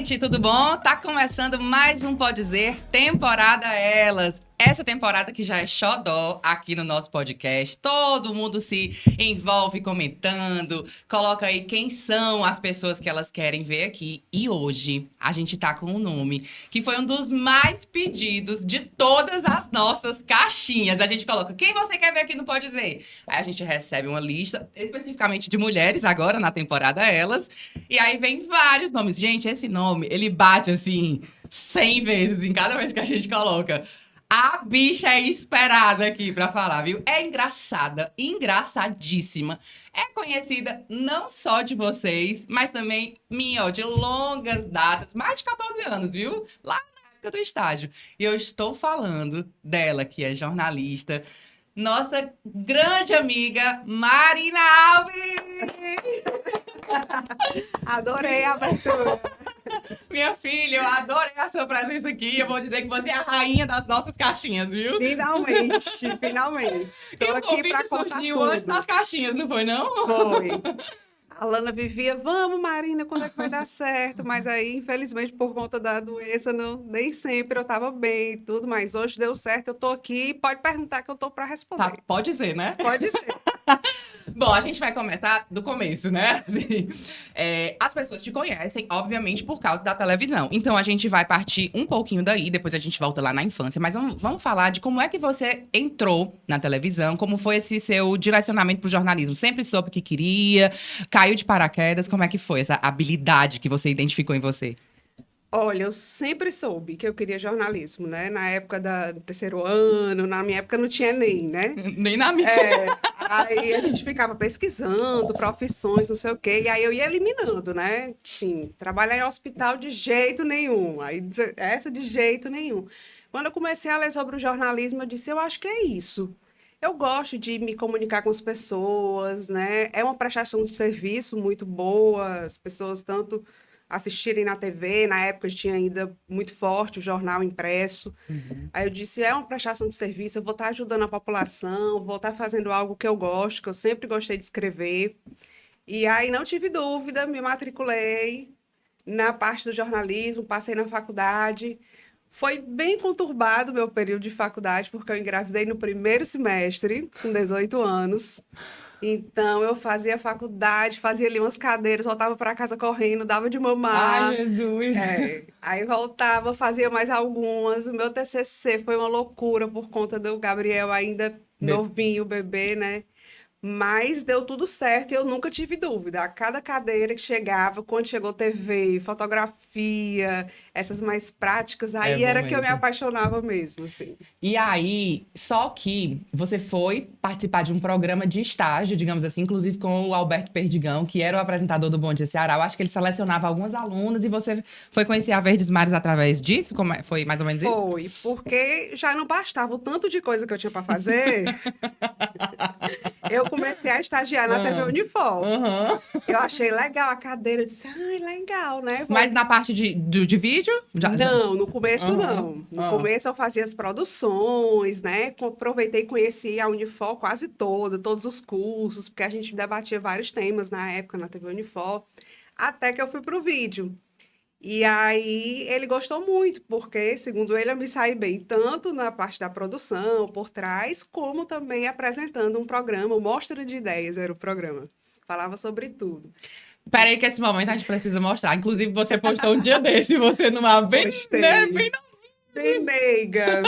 gente, tudo bom? Tá começando mais um Pode Dizer, temporada Elas. Essa temporada que já é xodó aqui no nosso podcast. Todo mundo se envolve comentando, coloca aí quem são as pessoas que elas querem ver aqui. E hoje a gente tá com um nome que foi um dos mais pedidos de todas as nossas caixinhas. A gente coloca quem você quer ver aqui no Pode Dizer. Aí a gente recebe uma lista, especificamente de mulheres agora na temporada Elas. E aí vem vários nomes. Gente, esse nome, ele bate assim 100 vezes em cada vez que a gente coloca. A bicha é esperada aqui pra falar, viu? É engraçada, engraçadíssima. É conhecida não só de vocês, mas também minha, ó, de longas datas, mais de 14 anos, viu? Lá na época do estágio. E eu estou falando dela, que é jornalista, nossa grande amiga Marina Alves! Adorei a abertura. Minha filha, eu adorei a sua presença aqui. Eu vou dizer que você é a rainha das nossas caixinhas, viu? Finalmente, finalmente. E Estou o aqui para convite contar surgiu antes tudo. das caixinhas, não foi, não? Foi. A Lana vivia, vamos, Marina, quando é que vai dar certo? Mas aí, infelizmente, por conta da doença, nem sempre eu estava bem e tudo, mas hoje deu certo, eu estou aqui, pode perguntar que eu estou para responder. Tá, pode ser, né? Pode ser. Bom, a gente vai começar do começo, né? Assim, as pessoas te conhecem, obviamente, por causa da televisão. Então, a gente vai partir um pouquinho daí, depois a gente volta lá na infância. Mas vamos falar de como é que você entrou na televisão, como foi esse seu direcionamento pro jornalismo. Sempre soube que queria, caiu de paraquedas. Como é que foi essa habilidade que você identificou em você? Olha, eu sempre soube que eu queria jornalismo, né? Na época do terceiro ano, na minha época não tinha nem, né? Nem na minha. Aí a gente ficava pesquisando profissões, não sei o quê, e aí eu ia eliminando, né? Sim, trabalhar em hospital de jeito nenhum, aí essa de jeito nenhum. Quando eu comecei a ler sobre o jornalismo, eu disse, eu acho que é isso. Eu gosto de me comunicar com as pessoas, né? É uma prestação de serviço muito boa, as pessoas tanto assistirem na TV, na época tinha ainda muito forte o jornal impresso. Aí eu disse, é uma prestação de serviço, eu vou estar ajudando a população, vou estar fazendo algo que eu gosto, que eu sempre gostei de escrever. E aí não tive dúvida, me matriculei na parte do jornalismo, passei na faculdade. Foi bem conturbado o meu período de faculdade, porque eu engravidei no primeiro semestre, com 18 anos. Então, eu fazia faculdade, fazia ali umas cadeiras, voltava para casa correndo, dava de mamar. Ai, Jesus! Aí voltava, fazia mais algumas. O meu TCC foi uma loucura por conta do Gabriel ainda novinho, bebê, né? Mas deu tudo certo e eu nunca tive dúvida. A cada cadeira que chegava, quando chegou TV, fotografia, essas mais práticas, aí bom era que eu me mesmo. apaixonava mesmo, assim. E aí, só que você foi participar de um programa de estágio, digamos assim, inclusive com o Alberto Perdigão, que era o apresentador do Bom Dia Ceará. Eu acho que ele selecionava algumas alunas e você foi conhecer a Verdes Mares através disso? Foi mais ou menos isso? Foi, porque já não bastava o tanto de coisa que eu tinha para fazer. Eu comecei a estagiar na TV Unifor. Aham. Eu achei legal a cadeira, eu disse, ai, legal, né? Mas na parte de vídeo? Não, no começo Aham. não. No começo eu fazia as produções, né? Aproveitei e conheci a Unifor quase toda, todos os cursos, porque a gente debatia vários temas na época na TV Unifor, até que eu fui para o vídeo. E aí ele gostou muito, porque, segundo ele, eu me saí bem tanto na parte da produção, por trás, como também apresentando um programa, o Mostra de Ideias era o programa. Falava sobre tudo. Peraí que esse momento a gente precisa mostrar. Inclusive, você postou um dia desse, você numa bem, Postei. né, bem Bem meiga.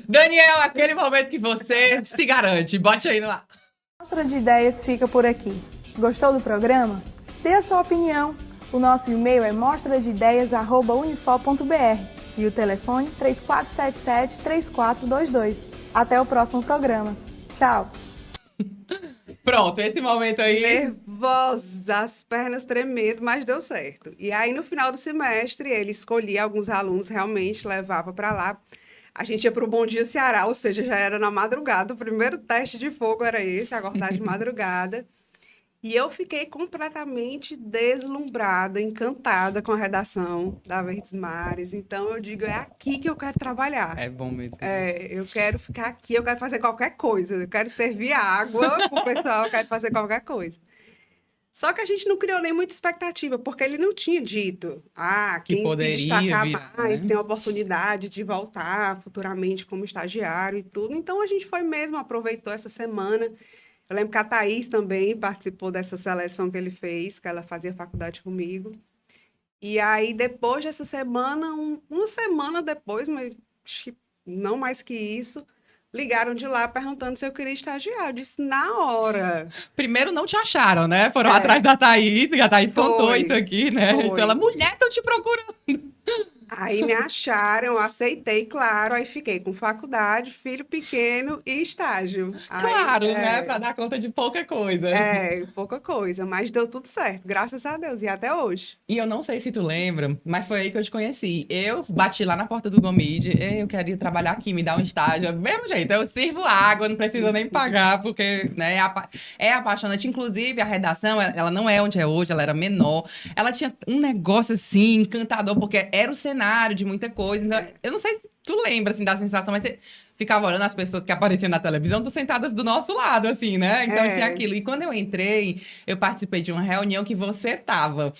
Daniel, aquele momento que você se garante. Bote aí no ar. Mostra de Ideias fica por aqui. Gostou do programa? Dê a sua opinião. O nosso e-mail é mostradeideias@unifor.br e o telefone 3477-3422. Até o próximo programa. Tchau! Pronto, esse momento aí. Nervosa, as pernas tremendo, mas deu certo. E aí, no final do semestre, ele escolhia alguns alunos, realmente levava para lá. A gente ia para o Bom Dia Ceará, ou seja, já era na madrugada. O primeiro teste de fogo era esse, acordar de madrugada. E eu fiquei completamente deslumbrada, encantada com a redação da Verdes Mares. Então, eu digo, é aqui que eu quero trabalhar. É bom mesmo. Eu quero ficar aqui, eu quero fazer qualquer coisa. Eu quero servir água pro pessoal, eu quero fazer qualquer coisa. Só que a gente não criou nem muita expectativa, porque ele não tinha dito, Que quem se poderia destacar virar, mais né? tem a oportunidade de voltar futuramente como estagiário e tudo. Então, a gente foi mesmo, aproveitou essa semana. Eu lembro que a Thaís também participou dessa seleção que ele fez, que ela fazia faculdade comigo. E aí, depois dessa semana, uma semana depois, mas acho que não mais que isso, ligaram de lá perguntando se eu queria estagiar. Eu disse, na hora. Primeiro não te acharam, né? Foram É. atrás da Thaís, e a Thaís contou Foi, isso aqui, né? foi. Então ela, mulher, estão te procurando. Aí me acharam, eu aceitei, claro. Aí fiquei com faculdade, filho pequeno e estágio. Aí, Claro, né? Pra dar conta de pouca coisa. pouca coisa, mas deu tudo certo, graças a Deus, e até hoje. E eu não sei se tu lembra, mas foi aí que eu te conheci. Eu bati lá na porta do Gomide, eu queria trabalhar aqui, me dar um estágio. Do mesmo jeito, eu sirvo água, não precisa nem pagar, porque né, é apaixonante. Inclusive, a redação, ela não é onde é hoje, ela era menor. Ela tinha um negócio assim, encantador, porque era o cenário de muita coisa. Então, eu não sei se tu lembra, assim, da sensação, mas você ficava olhando as pessoas que apareciam na televisão, tu sentadas do nosso lado, assim, né? Então tinha aquilo. E quando eu entrei, eu participei de uma reunião que você tava.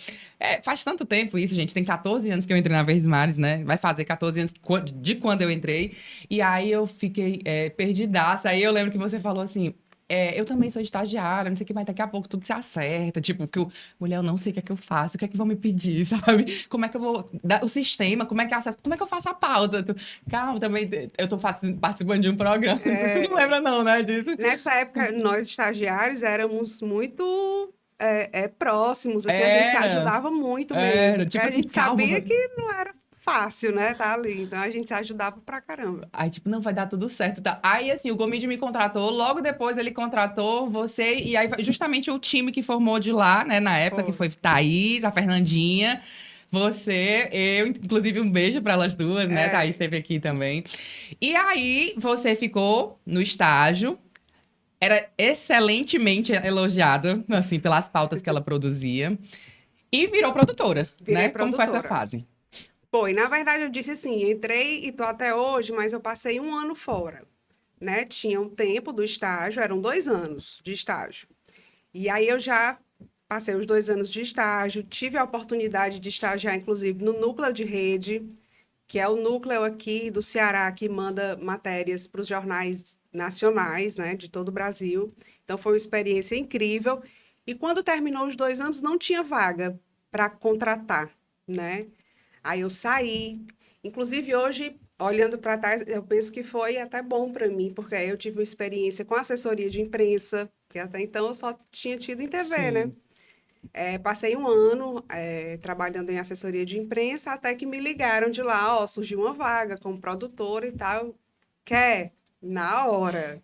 Faz tanto tempo isso, gente. Tem 14 anos que eu entrei na Verdes Mares, né? Vai fazer 14 anos de quando eu entrei. E aí eu fiquei perdidaça. Aí eu lembro que você falou assim... eu também sou estagiária, não sei o que, mas daqui a pouco tudo se acerta. Tipo, mulher, eu não sei o que é que eu faço, o que é que vão me pedir, sabe? Como é que eu vou. O sistema, como é que eu acesso, como é que eu faço a pauta? Calma, também. Eu tô participando de um programa. Tu não lembra, não, né, disso? Nessa época, nós estagiários éramos muito próximos, assim, a gente se Era. ajudava muito Era, mesmo. tipo Porque a assim, gente calma, sabia vai- que não era fácil, né, tá ali. Então a gente se ajudava pra caramba. Aí, tipo, não, vai dar tudo certo, tá? Aí, assim, o Gomide me contratou, logo depois ele contratou você, e aí justamente o time que formou de lá, né, na época, que foi Thaís, a Fernandinha, você, eu, inclusive um beijo para elas duas, né? Thaís esteve aqui também. E aí, você ficou no estágio, era excelentemente elogiada, assim, pelas pautas que ela produzia, e virou produtora, Virei né? Como foi essa produtora. fase? Foi, na verdade, eu disse assim, entrei e tô até hoje, mas eu passei um ano fora, né? Tinha um tempo do estágio, eram 2 anos de estágio. E aí eu já passei os 2 anos de estágio, tive a oportunidade de estagiar, inclusive, no núcleo de rede, que é o núcleo aqui do Ceará que manda matérias para os jornais nacionais, né, de todo o Brasil. Então, foi uma experiência incrível. E quando terminou os 2 anos, não tinha vaga para contratar, né? Aí eu saí. Inclusive, hoje, olhando para trás, eu penso que foi até bom para mim, porque aí eu tive uma experiência com assessoria de imprensa, que até então eu só tinha tido em TV, né? Sim. Passei um ano trabalhando em assessoria de imprensa, até que me ligaram de lá, ó, surgiu uma vaga como produtora e tal. Quer? Na hora.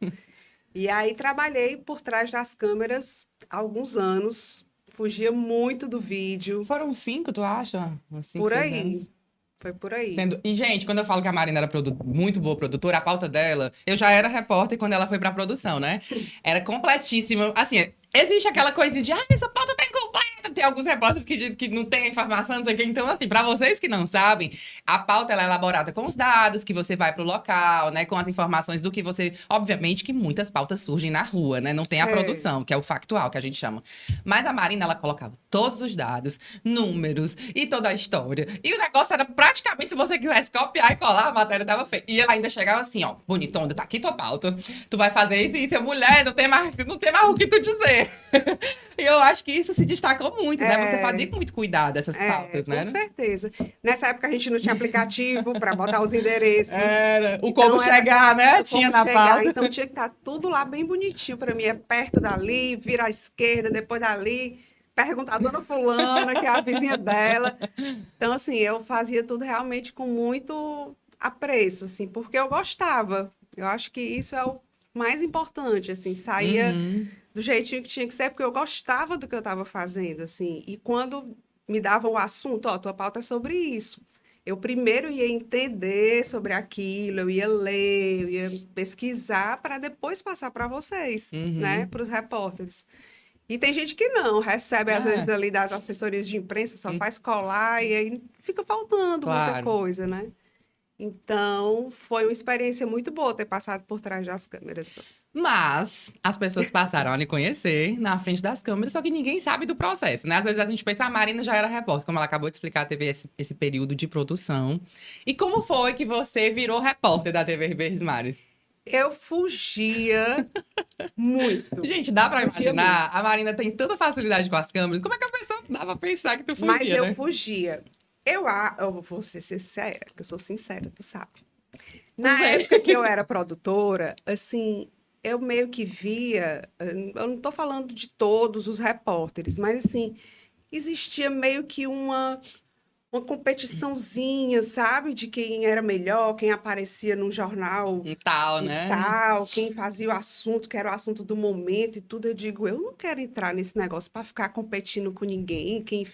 E aí trabalhei por trás das câmeras há alguns anos, fugia muito do vídeo, Foram 5, tu acha? Uns 5, por 6 anos. aí. Foi por aí. E, gente, quando eu falo que a Marina era muito boa produtora, a pauta dela... Eu já era repórter quando ela foi pra produção, né? Era completíssima. Assim, existe aquela coisa de... essa pauta tá incompleta. Tem alguns repórteres que dizem que não tem informação, não sei o quê. Então, assim, pra vocês que não sabem, a pauta ela é elaborada com os dados que você vai pro local, né? Com as informações do que você... Obviamente que muitas pautas surgem na rua, né? Não tem a produção, que é o factual, que a gente chama. Mas a Marina, ela colocava todos os dados, números e toda a história. E o negócio era praticamente, se você quisesse copiar e colar, a matéria tava feita. E ela ainda chegava assim, ó, bonitona, tá aqui tua pauta. Tu vai fazer isso e isso, mulher, não tem mais o que tu dizer. E eu acho que isso se destacou muito, né? Você fazia com muito cuidado essas pautas, né? Com certeza. Nessa época a gente não tinha aplicativo para botar os endereços. Era. O Então, como chegar, né? Tinha na pauta. Então tinha que estar tudo lá bem bonitinho para mim. É perto dali, vira à esquerda, depois dali, perguntar a dona fulana, que é a vizinha dela. Então, assim, eu fazia tudo realmente com muito apreço, assim, porque eu gostava. Eu acho que isso é o mais importante, assim, saía do jeitinho que tinha que ser, porque eu gostava do que eu estava fazendo, assim. E quando me davam o assunto, ó, tua pauta é sobre isso. Eu primeiro ia entender sobre aquilo, eu ia ler, eu ia pesquisar para depois passar para vocês, né, para os repórteres. E tem gente que não, recebe às vezes ali das assessorias de imprensa, só faz colar e aí fica faltando muita coisa, né? Então, foi uma experiência muito boa ter passado por trás das câmeras. Mas as pessoas passaram a lhe conhecer na frente das câmeras, só que ninguém sabe do processo, né? Às vezes a gente pensa, a Marina já era repórter, como ela acabou de explicar, teve esse período de produção. E como foi que você virou repórter da TV Verdes Mares? Eu fugia muito. Gente, dá pra Fugia imaginar? A Marina tem tanta facilidade com as câmeras. Como é que a pessoa dá pra pensar que tu fugia, Mas eu né? fugia. Eu vou ser sincera, porque eu sou sincera, tu sabe. Na Sei. época que eu era produtora, assim, eu meio que via, eu não tô falando de todos os repórteres, mas assim, existia meio que uma competiçãozinha, sabe? De quem era melhor, quem aparecia no jornal Um tal, e né? tal, quem fazia o assunto, que era o assunto do momento e tudo. Eu digo, eu não quero entrar nesse negócio para ficar competindo com ninguém, quem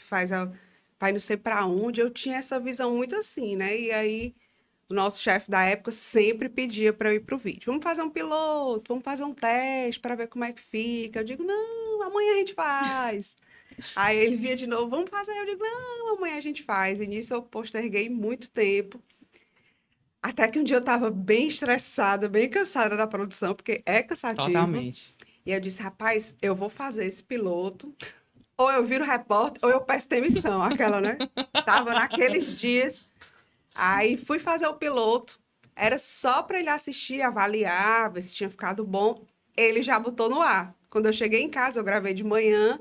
vai não sei para onde. Eu tinha essa visão muito assim, né? E aí o nosso chefe da época sempre pedia para eu ir pro vídeo. Vamos fazer um piloto, vamos fazer um teste para ver como é que fica. Eu digo, não, amanhã a gente faz. Aí ele via de novo, vamos fazer. Eu digo, não, amanhã a gente faz. E nisso eu posterguei muito tempo. Até que um dia eu estava bem estressada, bem cansada da produção, porque é cansativo. Totalmente. E eu disse, rapaz, eu vou fazer esse piloto. Ou eu viro repórter, ou eu peço demissão. Aquela, né? Tava naqueles dias. Aí fui fazer o piloto. Era só para ele assistir, avaliar, ver se tinha ficado bom. Ele já botou no ar. Quando eu cheguei em casa, eu gravei de manhã.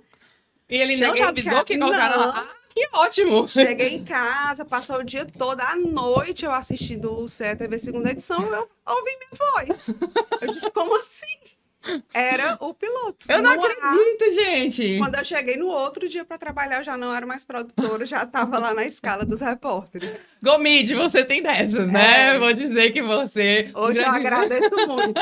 E ele não Cheguei te em avisou que colocaram Não. lá? Ah, que ótimo! Cheguei em casa, passou o dia todo, à noite eu assistindo o CETV segunda edição, eu ouvi minha voz. Eu disse, como assim? Era o piloto. Eu não no ar. acredito, gente! Quando eu cheguei no outro dia para trabalhar, eu já não era mais produtora, já estava lá na escala dos repórteres. Gomide, você tem dessas, né? É. Vou dizer que você... Hoje eu agradeço muito.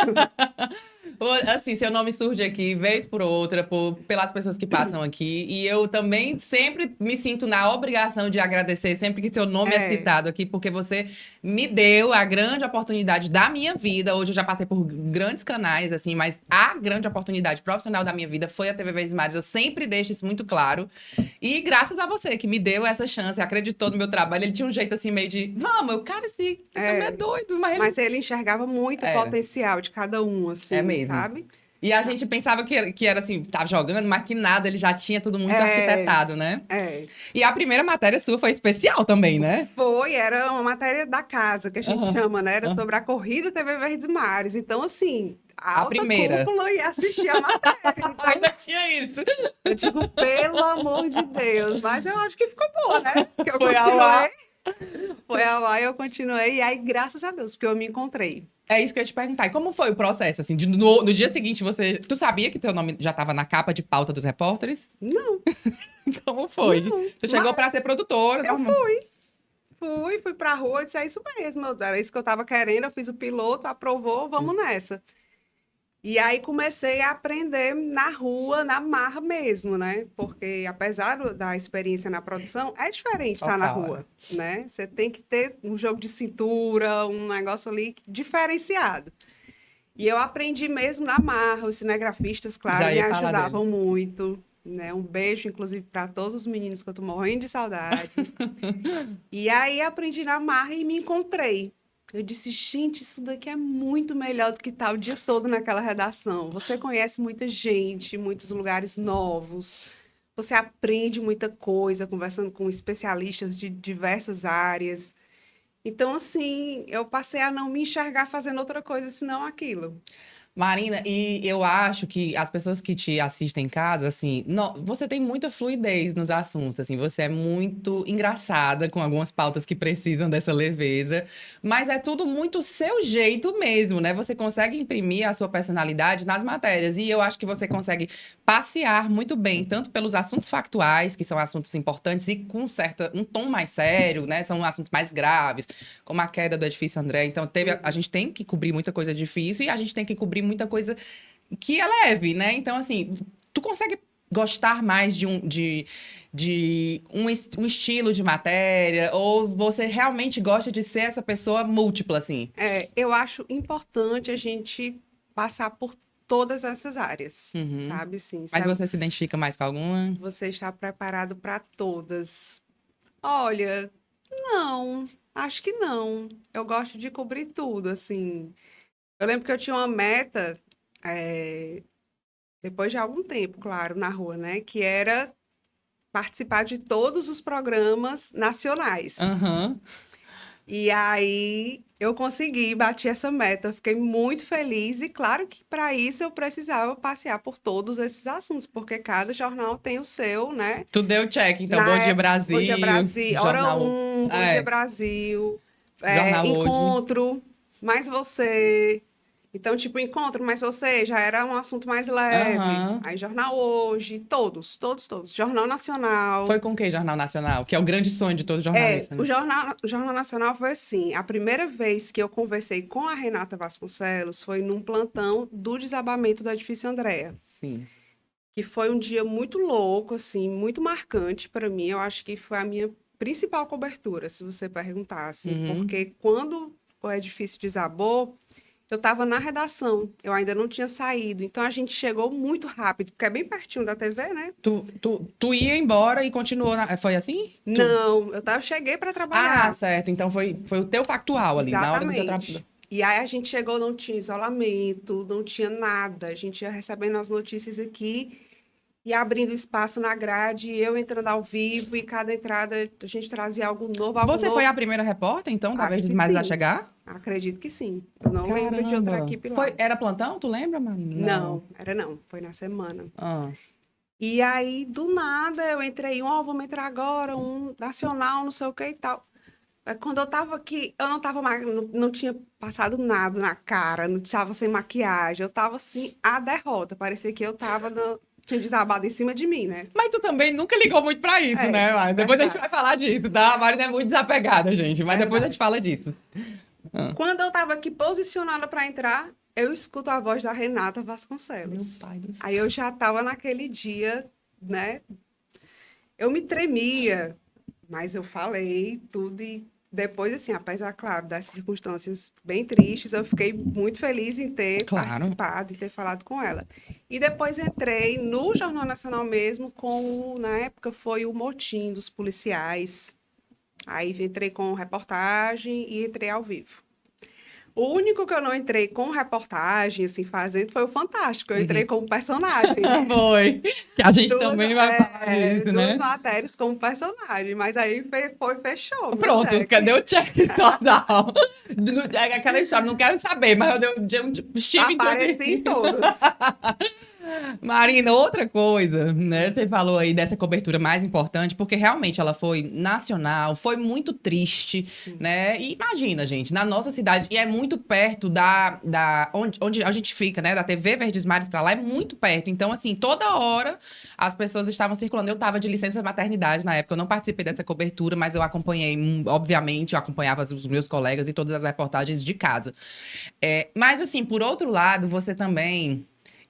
Assim, seu nome surge aqui, vez por outra, pelas pessoas que passam aqui. E eu também sempre me sinto na obrigação de agradecer sempre que seu nome é É. citado aqui, porque você me deu a grande oportunidade da minha vida. Hoje eu já passei por grandes canais, assim, mas a grande oportunidade profissional da minha vida foi a TV Verdes Mares. Eu sempre deixo isso muito claro. E graças a você, que me deu essa chance, acreditou no meu trabalho. Ele tinha um jeito assim, meio de, vamos, cara, esse homem é doido, mas ele Mas ele enxergava muito o Era. potencial de cada um, assim, É mesmo. sabe? E a gente pensava que era assim, tava jogando, mas que nada, ele já tinha tudo muito arquitetado, né? É. E a primeira matéria sua foi especial também, né? Era uma matéria da casa, que a gente chama, né? Era sobre a corrida TV Verdes Mares. Então, assim, a alta primeira. cúpula ia assistir a matéria. Então, Ainda tinha isso. eu digo, pelo amor de Deus. Mas eu acho que ficou boa, né? Porque eu Foi ao ar. Foi ao ar e eu continuei. E aí, graças a Deus, porque eu me encontrei. É isso que eu ia te perguntar. E como foi o processo, assim? No dia seguinte, tu sabia que teu nome já tava na capa de pauta dos repórteres? Não, Como foi? Não, Tu chegou pra ser produtora. eu normal. fui pra rua e disse, é isso mesmo. Era isso que eu tava querendo, eu fiz o piloto, aprovou, vamos nessa. E aí comecei a aprender na rua, na marra mesmo, né? Porque apesar da experiência na produção, é diferente estar na Total, rua, né? Você tem que ter um jogo de cintura, um negócio ali diferenciado. E eu aprendi mesmo na marra, os cinegrafistas, claro, Já me ia falar ajudavam muito, né? Um beijo, inclusive, para todos os meninos que eu tô morrendo de saudade. E aí aprendi na marra e me encontrei. Eu disse, gente, isso daqui é muito melhor do que estar o dia todo naquela redação. Você conhece muita gente, muitos lugares novos. Você aprende muita coisa conversando com especialistas de diversas áreas. Então, assim, eu passei a não me enxergar fazendo outra coisa senão aquilo. Marina, e eu acho que as pessoas que te assistem em casa, assim, você tem muita fluidez nos assuntos, assim, você é muito engraçada com algumas pautas que precisam dessa leveza, mas é tudo muito seu jeito mesmo, né? Você consegue imprimir a sua personalidade nas matérias, e eu acho que você consegue passear muito bem, tanto pelos assuntos factuais, que são assuntos importantes, e com um tom mais sério, né? São assuntos mais graves, como a queda do edifício André. Então, a gente tem que cobrir muita coisa difícil e a gente tem que cobrir muita coisa que é leve, né? Então, assim, tu consegue gostar mais de um estilo de matéria? Ou você realmente gosta de ser essa pessoa múltipla, assim? Eu acho importante a gente passar por todas essas áreas, sabe? Sim, Mas você se identifica mais com alguma? Você está preparado para todas? Olha, não, acho que não. Eu gosto de cobrir tudo, assim. Eu lembro que eu tinha uma meta depois de algum tempo, claro, na rua, né? Que era participar de todos os programas nacionais. Aham. E aí eu consegui, bati essa meta, fiquei muito feliz e claro que para isso eu precisava passear por todos esses assuntos, porque cada jornal tem o seu, né? Tu deu check, então. Na Bom Dia época, Brasil. Bom Dia Brasil, Hora Jornal... 1, Bom É, Dia Brasil, Jornal Hoje. Encontro, Mais Você. Então, tipo, Encontro, Mais Você já era um assunto mais leve. Aham. Aí, Jornal Hoje, todos. Jornal Nacional. Foi com que Jornal Nacional? Que é o grande sonho de todo jornalista, né? O Jornal Nacional foi assim, a primeira vez que eu conversei com a Renata Vasconcelos foi num plantão do desabamento do edifício Andréa, Sim. que foi um dia muito louco, assim, muito marcante para mim. Eu acho que foi a minha principal cobertura, se você perguntar, assim, porque quando o edifício desabou, eu estava na redação, eu ainda não tinha saído, então a gente chegou muito rápido, porque é bem pertinho da TV, né? Tu ia embora e continuou. Foi assim? Não, eu cheguei para Ah, trabalhar. certo. Então foi o teu factual ali, na hora do teu Exatamente. trabalho. E aí a gente chegou, não tinha isolamento, não tinha nada. A gente ia recebendo as notícias aqui e abrindo espaço na grade, e eu entrando ao vivo, e cada entrada a gente trazia algo novo, Você novo. foi a primeira repórter, então, da Acho Verdes que Mares a sim. chegar? Acredito que sim. Eu não lembro de outra Caramba. equipe lá. Era plantão, tu lembra, Marina? Não. Foi na semana. Ah. E aí, do nada, eu entrei, vamos entrar agora, um nacional, não sei o que e tal. Quando eu tava aqui, eu não tava não tinha passado nada na cara, não tava sem maquiagem, eu tava assim, a derrota. Parecia que eu tava, tinha desabado em cima de mim, né? Mas tu também nunca ligou muito pra isso, né, Mari? Depois a gente vai falar disso, tá? A Marina é muito desapegada, gente, mas depois a gente fala disso. Quando eu tava aqui posicionada para entrar, eu escuto a voz da Renata Vasconcelos. Meu pai do céu. Aí eu já tava naquele dia, né? Eu me tremia, mas eu falei tudo e depois, assim, apesar, claro, das circunstâncias bem tristes, eu fiquei muito feliz em ter participado, em ter falado com ela. E depois entrei no Jornal Nacional mesmo na época foi o motim dos policiais. Aí entrei com reportagem e entrei ao vivo. O único que eu não entrei com reportagem, assim, fazendo, foi o Fantástico. Eu entrei como personagem. Foi. Que a gente também vai falar disso, né? Duas matérias como personagem. Mas aí fechou. Pronto, cadê o check total? Aquela história, não quero saber, mas eu estive em tudo. Apareci em todos. Marina, outra coisa, né? Você falou aí dessa cobertura mais importante, porque realmente ela foi nacional, foi muito triste, né? E imagina, gente, na nossa cidade, e é muito perto onde a gente fica, né? Da TV Verdes Mares pra lá, é muito perto. Então, assim, toda hora as pessoas estavam circulando. Eu tava de licença maternidade na época, eu não participei dessa cobertura, mas eu acompanhei, obviamente, eu acompanhava os meus colegas e todas as reportagens de casa. Mas, assim, por outro lado, você também...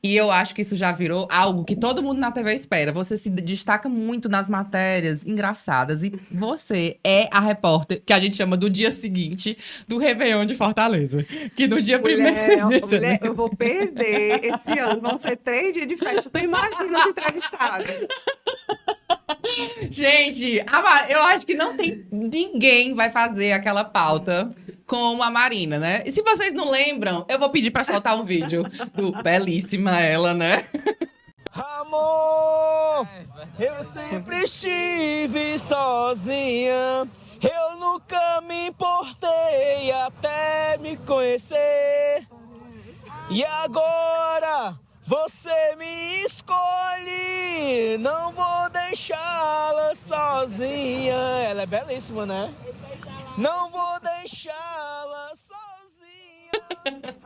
E eu acho que isso já virou algo que todo mundo na TV espera. Você se destaca muito nas matérias engraçadas. E você é a repórter que a gente chama do dia seguinte do Réveillon de Fortaleza. Que no dia primeiro... Mulher, eu vou perder esse ano. Vão ser 3 dias de festa. Tu imagina os entrevistados. Gente, eu acho que não tem... Ninguém vai fazer aquela pauta como a Marina, né? E se vocês não lembram, eu vou pedir pra soltar um vídeo do belíssima ela, né? Amor, eu sempre estive sozinha. Eu nunca me importei até me conhecer. E agora você me escolhe. Não vou deixá-la sozinha. Ela é belíssima, né? Não vou deixá-la sozinha.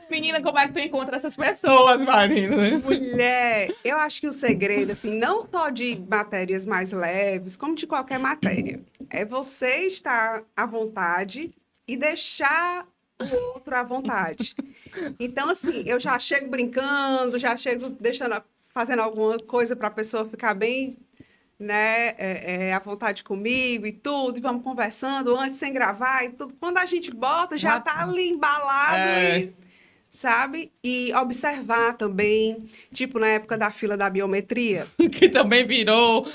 Menina, como é que tu encontra essas pessoas, Marina? Mulher, eu acho que o segredo, assim, não só de matérias mais leves, como de qualquer matéria, é você estar à vontade e deixar o outro à vontade. Então, assim, eu já chego brincando, já chego fazendo alguma coisa para a pessoa ficar bem, né, à vontade comigo e tudo, e vamos conversando antes, sem gravar e tudo. Quando a gente bota, já tá ali embalado sabe? E observar também, tipo na época da fila da biometria. Que também virou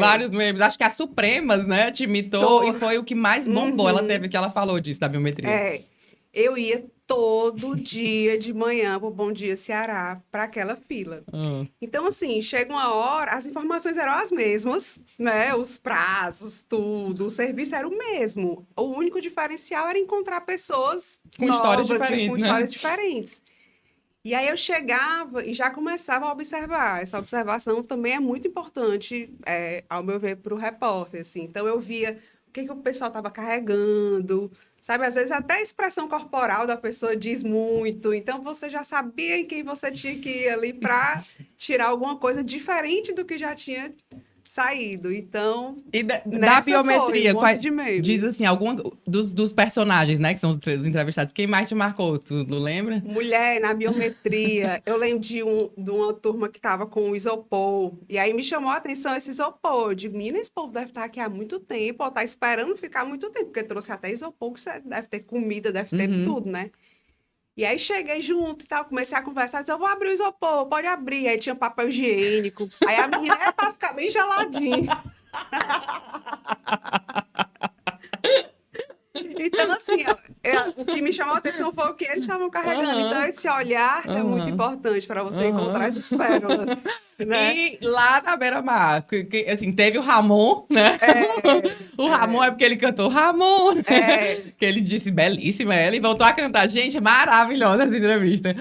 vários memes. Acho que a Supremas, né, te imitou e foi o que mais bombou. Ela falou disso, da biometria. Eu ia todo dia de manhã pro Bom Dia Ceará, para aquela fila. Então, assim, chega uma hora, as informações eram as mesmas, né? Os prazos, tudo, o serviço era o mesmo. O único diferencial era encontrar pessoas Com novas, histórias diferentes, com né? histórias diferentes. E aí eu chegava e já começava a observar. Essa observação também é muito importante, ao meu ver, para o repórter, assim. Então, eu via o que o pessoal estava carregando, sabe? Às vezes até a expressão corporal da pessoa diz muito. Então, você já sabia em quem você tinha que ir ali para tirar alguma coisa diferente do que já tinha saído. Então, E da nessa biometria, foi um monte de meme. diz assim, algum dos personagens, né, que são os entrevistados, quem mais te marcou? Tu não lembra? Mulher, na biometria, eu lembro de uma turma que estava com o isopor, e aí me chamou a atenção esse isopor. Eu digo, menina, esse povo deve estar aqui há muito tempo, ou tá esperando ficar muito tempo, porque trouxe até isopor, que você deve ter comida, deve ter tudo, né? E aí cheguei junto e tal, comecei a conversar, disse, eu vou abrir o isopor, pode abrir. Aí tinha papel higiênico, aí a menina é pra ficar bem geladinho. Então, assim, o que me chamou a atenção foi o que eles estavam carregando. Então, esse olhar é muito importante para você encontrar essas pérolas, né? E lá na Beira-Mar, assim, teve o Ramon, né? O Ramon é porque ele cantou Ramon, né? Que ele disse belíssima ela e voltou a cantar. Gente, maravilhosa essa entrevista.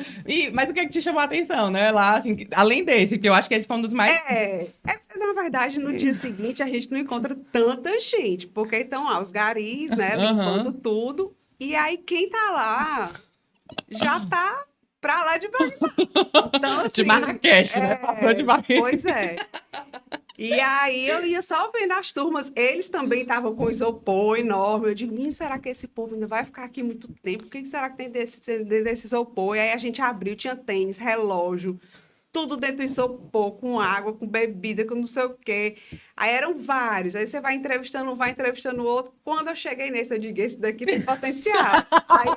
Mas o que te chamou a atenção, né? Lá, assim, além desse, que eu acho que esse foi um dos mais... Na verdade, no dia seguinte, a gente não encontra tanta gente, porque estão lá os garis, né, limpando tudo, e aí quem tá lá já tá pra lá de Bagdá. Então, assim, de Marrakech, né? Passou de Marrakech. Pois é. E aí eu ia só vendo as turmas, eles também estavam com isopor enorme. Eu digo, menino, será que esse povo ainda vai ficar aqui muito tempo? O que será que tem dentro desse isopor? E aí a gente abriu, tinha tênis, relógio, tudo dentro do isopor, com água, com bebida, com não sei o quê. Aí eram vários. Aí você vai entrevistando um, vai entrevistando o outro. Quando eu cheguei nesse, eu digo, esse daqui tem potencial. Aí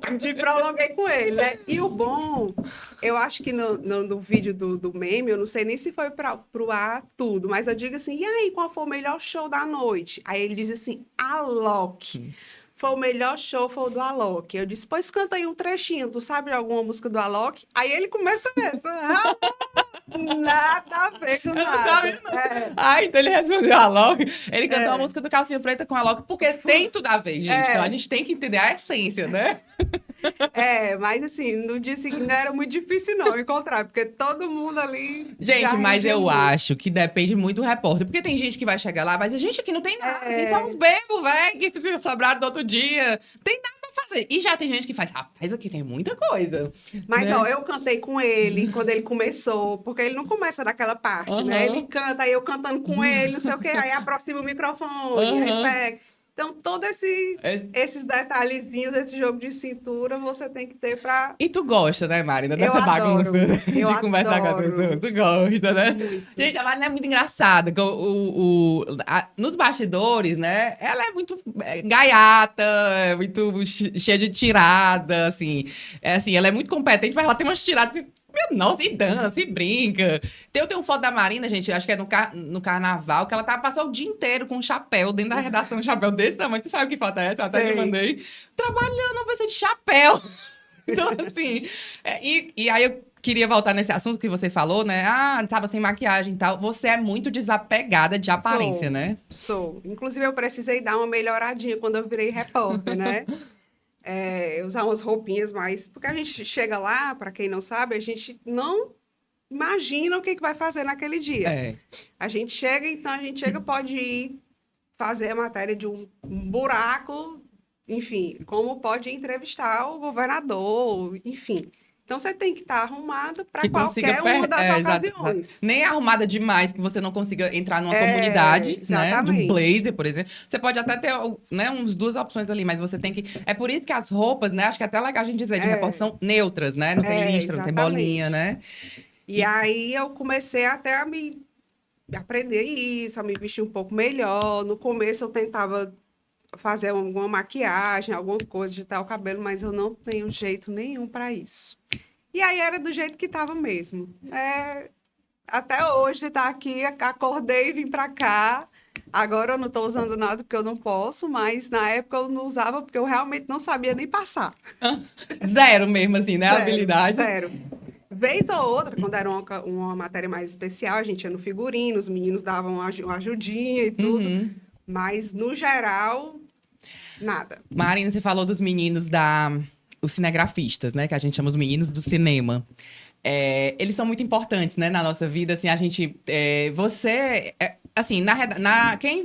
eu me prolonguei com ele, né? E o bom, eu acho que no vídeo do meme, eu não sei nem se foi pro ar tudo, mas eu digo assim, e aí, qual foi o melhor show da noite? Aí ele diz assim, Alok. Foi o melhor show, foi o do Alok. Eu disse, pois canta aí um trechinho, tu sabe de alguma música do Alok? Aí ele começa essa, nada a ver com nada. Então ele respondeu Alok. Ele cantou a música do Calcinha Preta com Alok, porque tem tudo a ver, gente. Então a gente tem que entender a essência, né? Mas assim, no dia seguinte não era muito difícil não encontrar, porque todo mundo ali... Gente, mas eu acho que depende muito do repórter, porque tem gente que vai chegar lá e vai dizer, gente, aqui não tem nada, aqui são uns bebos, velho, que sobraram do outro dia, tem nada pra fazer. E já tem gente que faz, rapaz, aqui tem muita coisa. Mas, né? ó, eu cantei com ele quando ele começou, porque ele não começa daquela parte, né? Ele canta, aí eu cantando com ele, não sei o quê, aí aproxima o microfone, aí pega... Então, todos esses detalhezinhos, esse jogo de cintura, você tem que ter pra... E tu gosta, né, Marina, dessa Eu bagunça adoro, de conversar com a pessoa? Tu gosta, né? Muito. Gente, a Marina é muito engraçada. Nos bastidores, né, ela é muito gaiata, é muito cheia de tirada, assim. Ela é muito competente, mas ela tem umas tiradas assim, nossa, e dança, e brinca. Eu tenho foto da Marina, gente, acho que é no carnaval, que ela passou o dia inteiro com um chapéu, dentro da redação, um chapéu desse tamanho. Tu sabe que foto é essa? Eu até te mandei. Trabalhando, uma pessoa de chapéu. Então, assim... E aí eu queria voltar nesse assunto que você falou, né? Tava sem maquiagem e tal. Você é muito desapegada de aparência, né? Sou. Inclusive, eu precisei dar uma melhoradinha quando eu virei repórter, né? Usar umas roupinhas mais... Porque a gente chega lá, para quem não sabe, a gente não imagina o que vai fazer naquele dia. A gente chega, pode ir fazer a matéria de um buraco, enfim, como pode entrevistar o governador, enfim... Então, você tem que estar arrumada para qualquer uma das ocasiões. Nem arrumada demais, que você não consiga entrar numa comunidade, né? De um blazer, por exemplo. Você pode até ter, né, uns duas opções ali, mas você tem que... É por isso que as roupas, né? Acho que é até legal a gente dizer de repórter, são neutras, né? Não tem listra, não tem bolinha, né? E aí, eu comecei até a me aprender isso, a me vestir um pouco melhor. No começo, eu tentava fazer alguma maquiagem, alguma coisa, agitar o cabelo, mas eu não tenho jeito nenhum para isso. E aí era do jeito que estava mesmo. Até hoje tá aqui, acordei e vim para cá, Agora eu não estou usando nada porque eu não posso, mas na época eu não usava porque eu realmente não sabia nem passar. Zero mesmo, assim, né? A Zero, habilidade. zero. Vez ou outra, quando era uma matéria mais especial, a gente ia no figurino, os meninos davam uma ajudinha e tudo. Uhum. Mas, no geral, nada. Marina, você falou dos meninos os cinegrafistas, né? Que a gente chama os meninos do cinema. Eles são muito importantes, né, na nossa vida, assim, a gente... assim, quem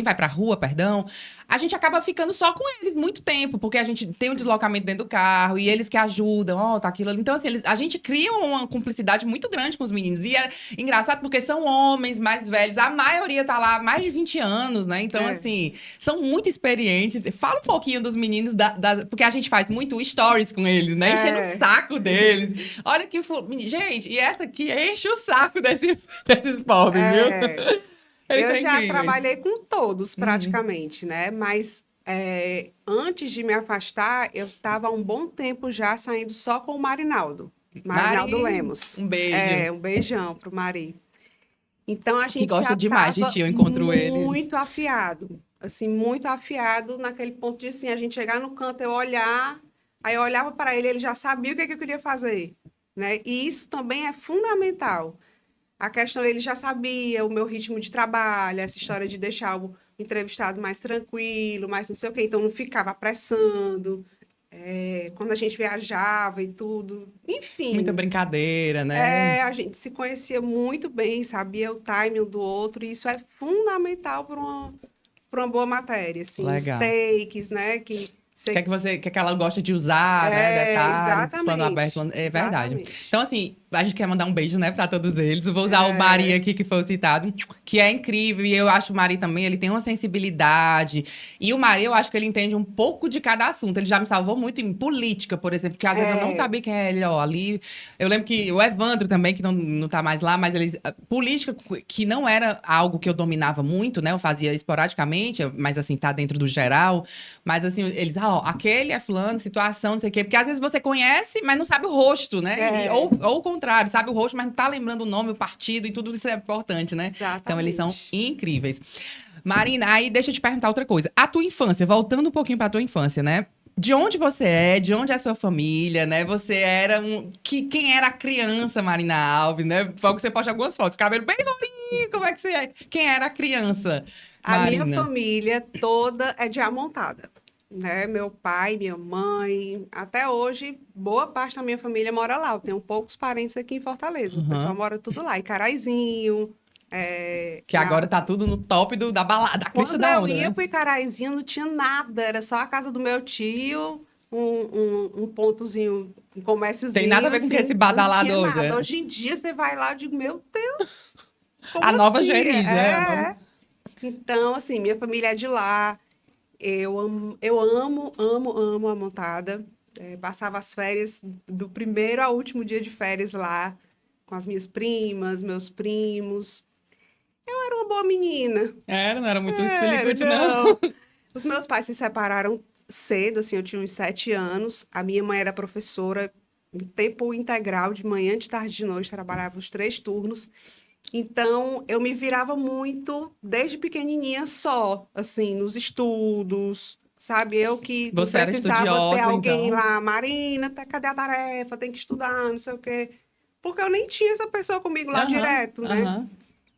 vai pra rua, perdão, a gente acaba ficando só com eles muito tempo, porque a gente tem um deslocamento dentro do carro e eles que ajudam, tá aquilo ali. Então, assim, a gente cria uma cumplicidade muito grande com os meninos. E é engraçado porque são homens mais velhos, a maioria tá lá há mais de 20 anos, né? Então, assim, são muito experientes. Fala um pouquinho dos meninos, porque a gente faz muito stories com eles, né? Enchendo o saco deles. Olha que... Gente, e essa aqui enche o saco desses pobres, viu? Eu já trabalhei com todos, praticamente, né? Mas antes de me afastar, eu estava há um bom tempo já saindo só com o Marinaldo. Marinaldo Lemos. Um beijo. Um beijão pro Mari. Então, a gente que gosta já demais, gente. Eu encontro ele. Muito afiado. Assim, muito afiado naquele ponto de, assim, a gente chegar no canto, eu olhar... Aí eu olhava para ele já sabia o que eu queria fazer, né? E isso também é fundamental. A questão, ele já sabia o meu ritmo de trabalho, essa história de deixar o entrevistado mais tranquilo, mais não sei o quê. Então, não ficava apressando. Quando a gente viajava e tudo. Enfim. Muita brincadeira, né? A gente se conhecia muito bem, sabia o timing do outro. E isso é fundamental para uma boa matéria. Assim, os takes, né? Que ela gosta de usar, né? Detalhes, plano aberto. É verdade. Exatamente. Então, assim, a gente quer mandar um beijo, né, pra todos eles. Eu vou usar o Mari aqui, que foi citado, que é incrível. E eu acho o Mari também, ele tem uma sensibilidade. E o Mari, eu acho que ele entende um pouco de cada assunto. Ele já me salvou muito em política, por exemplo, que às vezes eu não sabia quem é ele, ali. Eu lembro que o Evandro também, que não tá mais lá, mas política, que não era algo que eu dominava muito, né? Eu fazia esporadicamente, mas assim, tá dentro do geral. Mas assim, eles, aquele é fulano, situação, não sei o quê. Porque às vezes você conhece, mas não sabe o rosto, né? Ou o contrário, sabe o rosto, mas não tá lembrando o nome, o partido e tudo isso é importante, né? Exatamente. Então, eles são incríveis. Marina, aí deixa eu te perguntar outra coisa. A tua infância, voltando um pouquinho pra tua infância, né? De onde você é? De onde é a sua família, né? Você era quem era a criança, Marina Alves, né? Foi que você posta algumas fotos, cabelo bem lourinho, como é que você é? Quem era a criança, Marina? A minha família toda é de Amontada. Né? Meu pai, minha mãe, até hoje, boa parte da minha família mora lá. Eu tenho poucos parentes aqui em Fortaleza. O pessoal mora tudo lá. Icaraizinho. Que agora tá tudo no top da balada, da crista da onda. Quando eu ia né? pro Icaraizinho, não tinha nada. Era só a casa do meu tio, um pontozinho, um comérciozinho. Tem nada a ver com assim, esse badalado não tinha hoje. nada. Hoje em dia, você vai lá e digo, meu Deus! A nova assim? Gerida. Então, assim, minha família é de lá. Eu amo a Montada. Passava as férias do primeiro ao último dia de férias lá, com as minhas primas, meus primos. Eu era uma boa menina. Não era muito explicante, não. Os meus pais se separaram cedo, assim, eu tinha uns 7 anos. A minha mãe era professora em tempo integral, de manhã, de tarde, de noite, trabalhava os 3 turnos. Então, eu me virava muito, desde pequenininha, só, assim, nos estudos, sabe? Eu que Você era precisava estudiosa, ter alguém então. lá, Marina, cadê a tarefa? Tem que estudar, não sei o quê. Porque eu nem tinha essa pessoa comigo lá direto, né?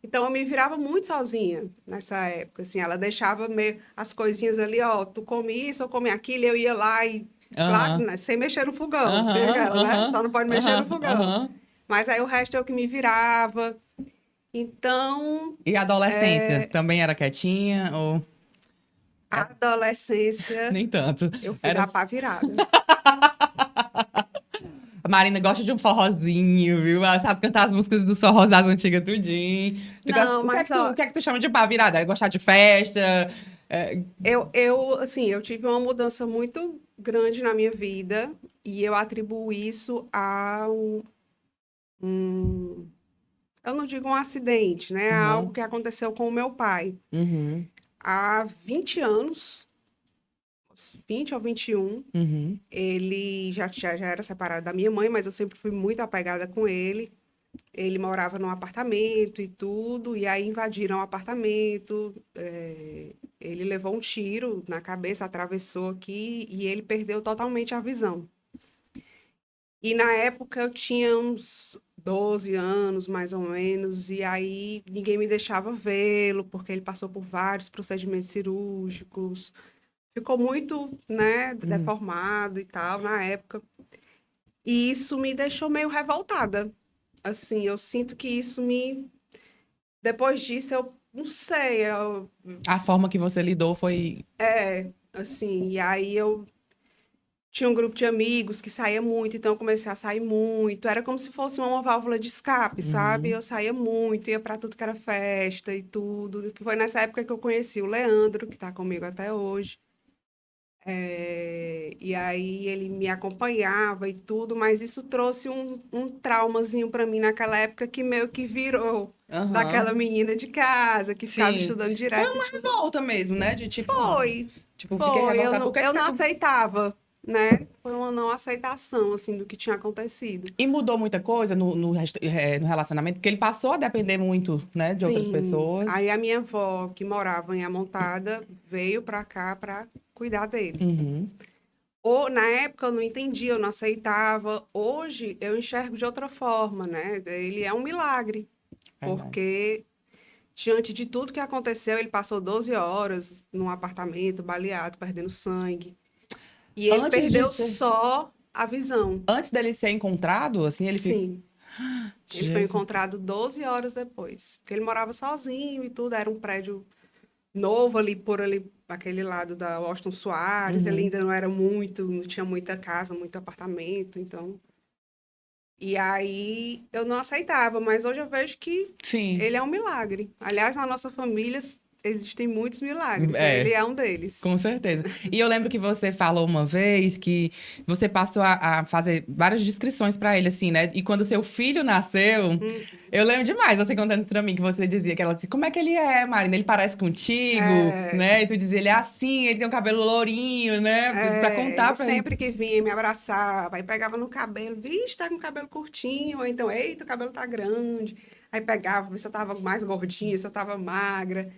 Então, eu me virava muito sozinha nessa época, assim. Ela deixava meio as coisinhas ali, tu come isso, eu come aquilo, eu ia lá e... Claro, né? Sem mexer no fogão, né? Só não pode mexer no fogão. Mas aí o resto eu que me virava... Então... E a adolescência? Também era quietinha? Ou... A adolescência... Nem tanto. Eu fui da pá virada. A Marina gosta de um forrozinho, viu? Ela sabe cantar as músicas dos forrós das antigas tudinho. O que é que tu chama de pá virada? É gostar de festa? Eu tive uma mudança muito grande na minha vida. E eu atribuo isso a eu não digo um acidente, né? Algo que aconteceu com o meu pai. Há 20 anos, 20 ou 21, ele já era separado da minha mãe, mas eu sempre fui muito apegada com ele. Ele morava num apartamento e tudo, e aí invadiram o apartamento. Ele levou um tiro na cabeça, atravessou aqui, e ele perdeu totalmente a visão. E na época eu tinha uns 12 anos, mais ou menos, e aí ninguém me deixava vê-lo, porque ele passou por vários procedimentos cirúrgicos. Ficou muito, né, deformado e tal na época. E isso me deixou meio revoltada. Assim, eu sinto que isso me... Depois disso, eu não sei, A forma que você lidou foi... assim, e aí eu tinha um grupo de amigos que saía muito, então eu comecei a sair muito. Era como se fosse uma válvula de escape, sabe? Eu saía muito, ia para tudo que era festa e tudo. Foi nessa época que eu conheci o Leandro, que está comigo até hoje. E aí ele me acompanhava e tudo, mas isso trouxe um traumazinho para mim naquela época que meio que virou daquela menina de casa que ficava Sim. estudando Foi direto. uma revolta mesmo, né? De tipo... Foi. Tipo, fiquei Foi, revoltada. Por que que eu você não aceitava, né? Foi uma não aceitação, assim, do que tinha acontecido. E mudou muita coisa no relacionamento? Porque ele passou a depender muito, né, de outras Sim. pessoas. Aí a minha avó, que morava em Amontada, veio pra cá pra cuidar dele. Uhum. Ou, na época eu não entendia, eu não aceitava. Hoje eu enxergo de outra forma, né? Ele é um milagre, Verdade. porque diante de tudo que aconteceu, ele passou 12 horas num apartamento, baleado, perdendo sangue. E ele Antes de perdeu ser- só a visão. Antes dele ser encontrado, assim, ele fica... Sim. Ele foi encontrado 12 horas depois. Porque ele morava sozinho e tudo. Era um prédio novo ali, por ali, aquele lado da Washington Soares. Ele ainda não era muito, não tinha muita casa, muito apartamento, então... E aí, eu não aceitava, mas hoje eu vejo que Sim. ele é um milagre. Aliás, na nossa família existem muitos milagres. É. Ele é um deles. Com certeza. E eu lembro que você falou uma vez que você passou a fazer várias descrições pra ele, assim, né? E quando seu filho nasceu, eu lembro demais você contando isso pra mim, que você dizia que ela disse, como é que ele é, Marina? Ele parece contigo, né? E tu dizia, ele é assim, ele tem um cabelo lourinho, né? Pra contar Ele pra ele. sempre que vinha, me abraçava, aí pegava no cabelo, vixe, tá com o cabelo curtinho, ou então, eita, o cabelo tá grande. Aí pegava, ver se eu tava mais gordinha, se eu tava magra.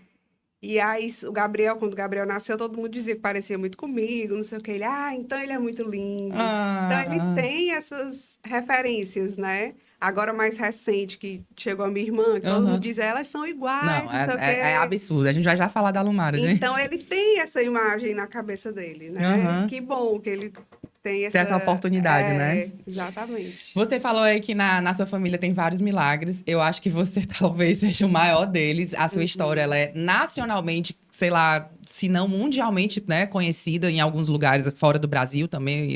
E aí, o Gabriel, quando o Gabriel nasceu, todo mundo dizia que parecia muito comigo, não sei o que. Ele, então ele é muito lindo. Então, ele tem essas referências, né? Agora, mais recente, que chegou a minha irmã, que todo mundo diz, elas são iguais, Não, não sei o quê. é absurdo. A gente vai já falar da Lumara, gente. Então, ele tem essa imagem na cabeça dele, né? Que bom que ele tem essa oportunidade, né? Exatamente. Você falou aí que na sua família tem vários milagres. Eu acho que você talvez seja o maior deles. A sua história, ela é nacionalmente, sei lá, se não mundialmente, né, conhecida em alguns lugares fora do Brasil também.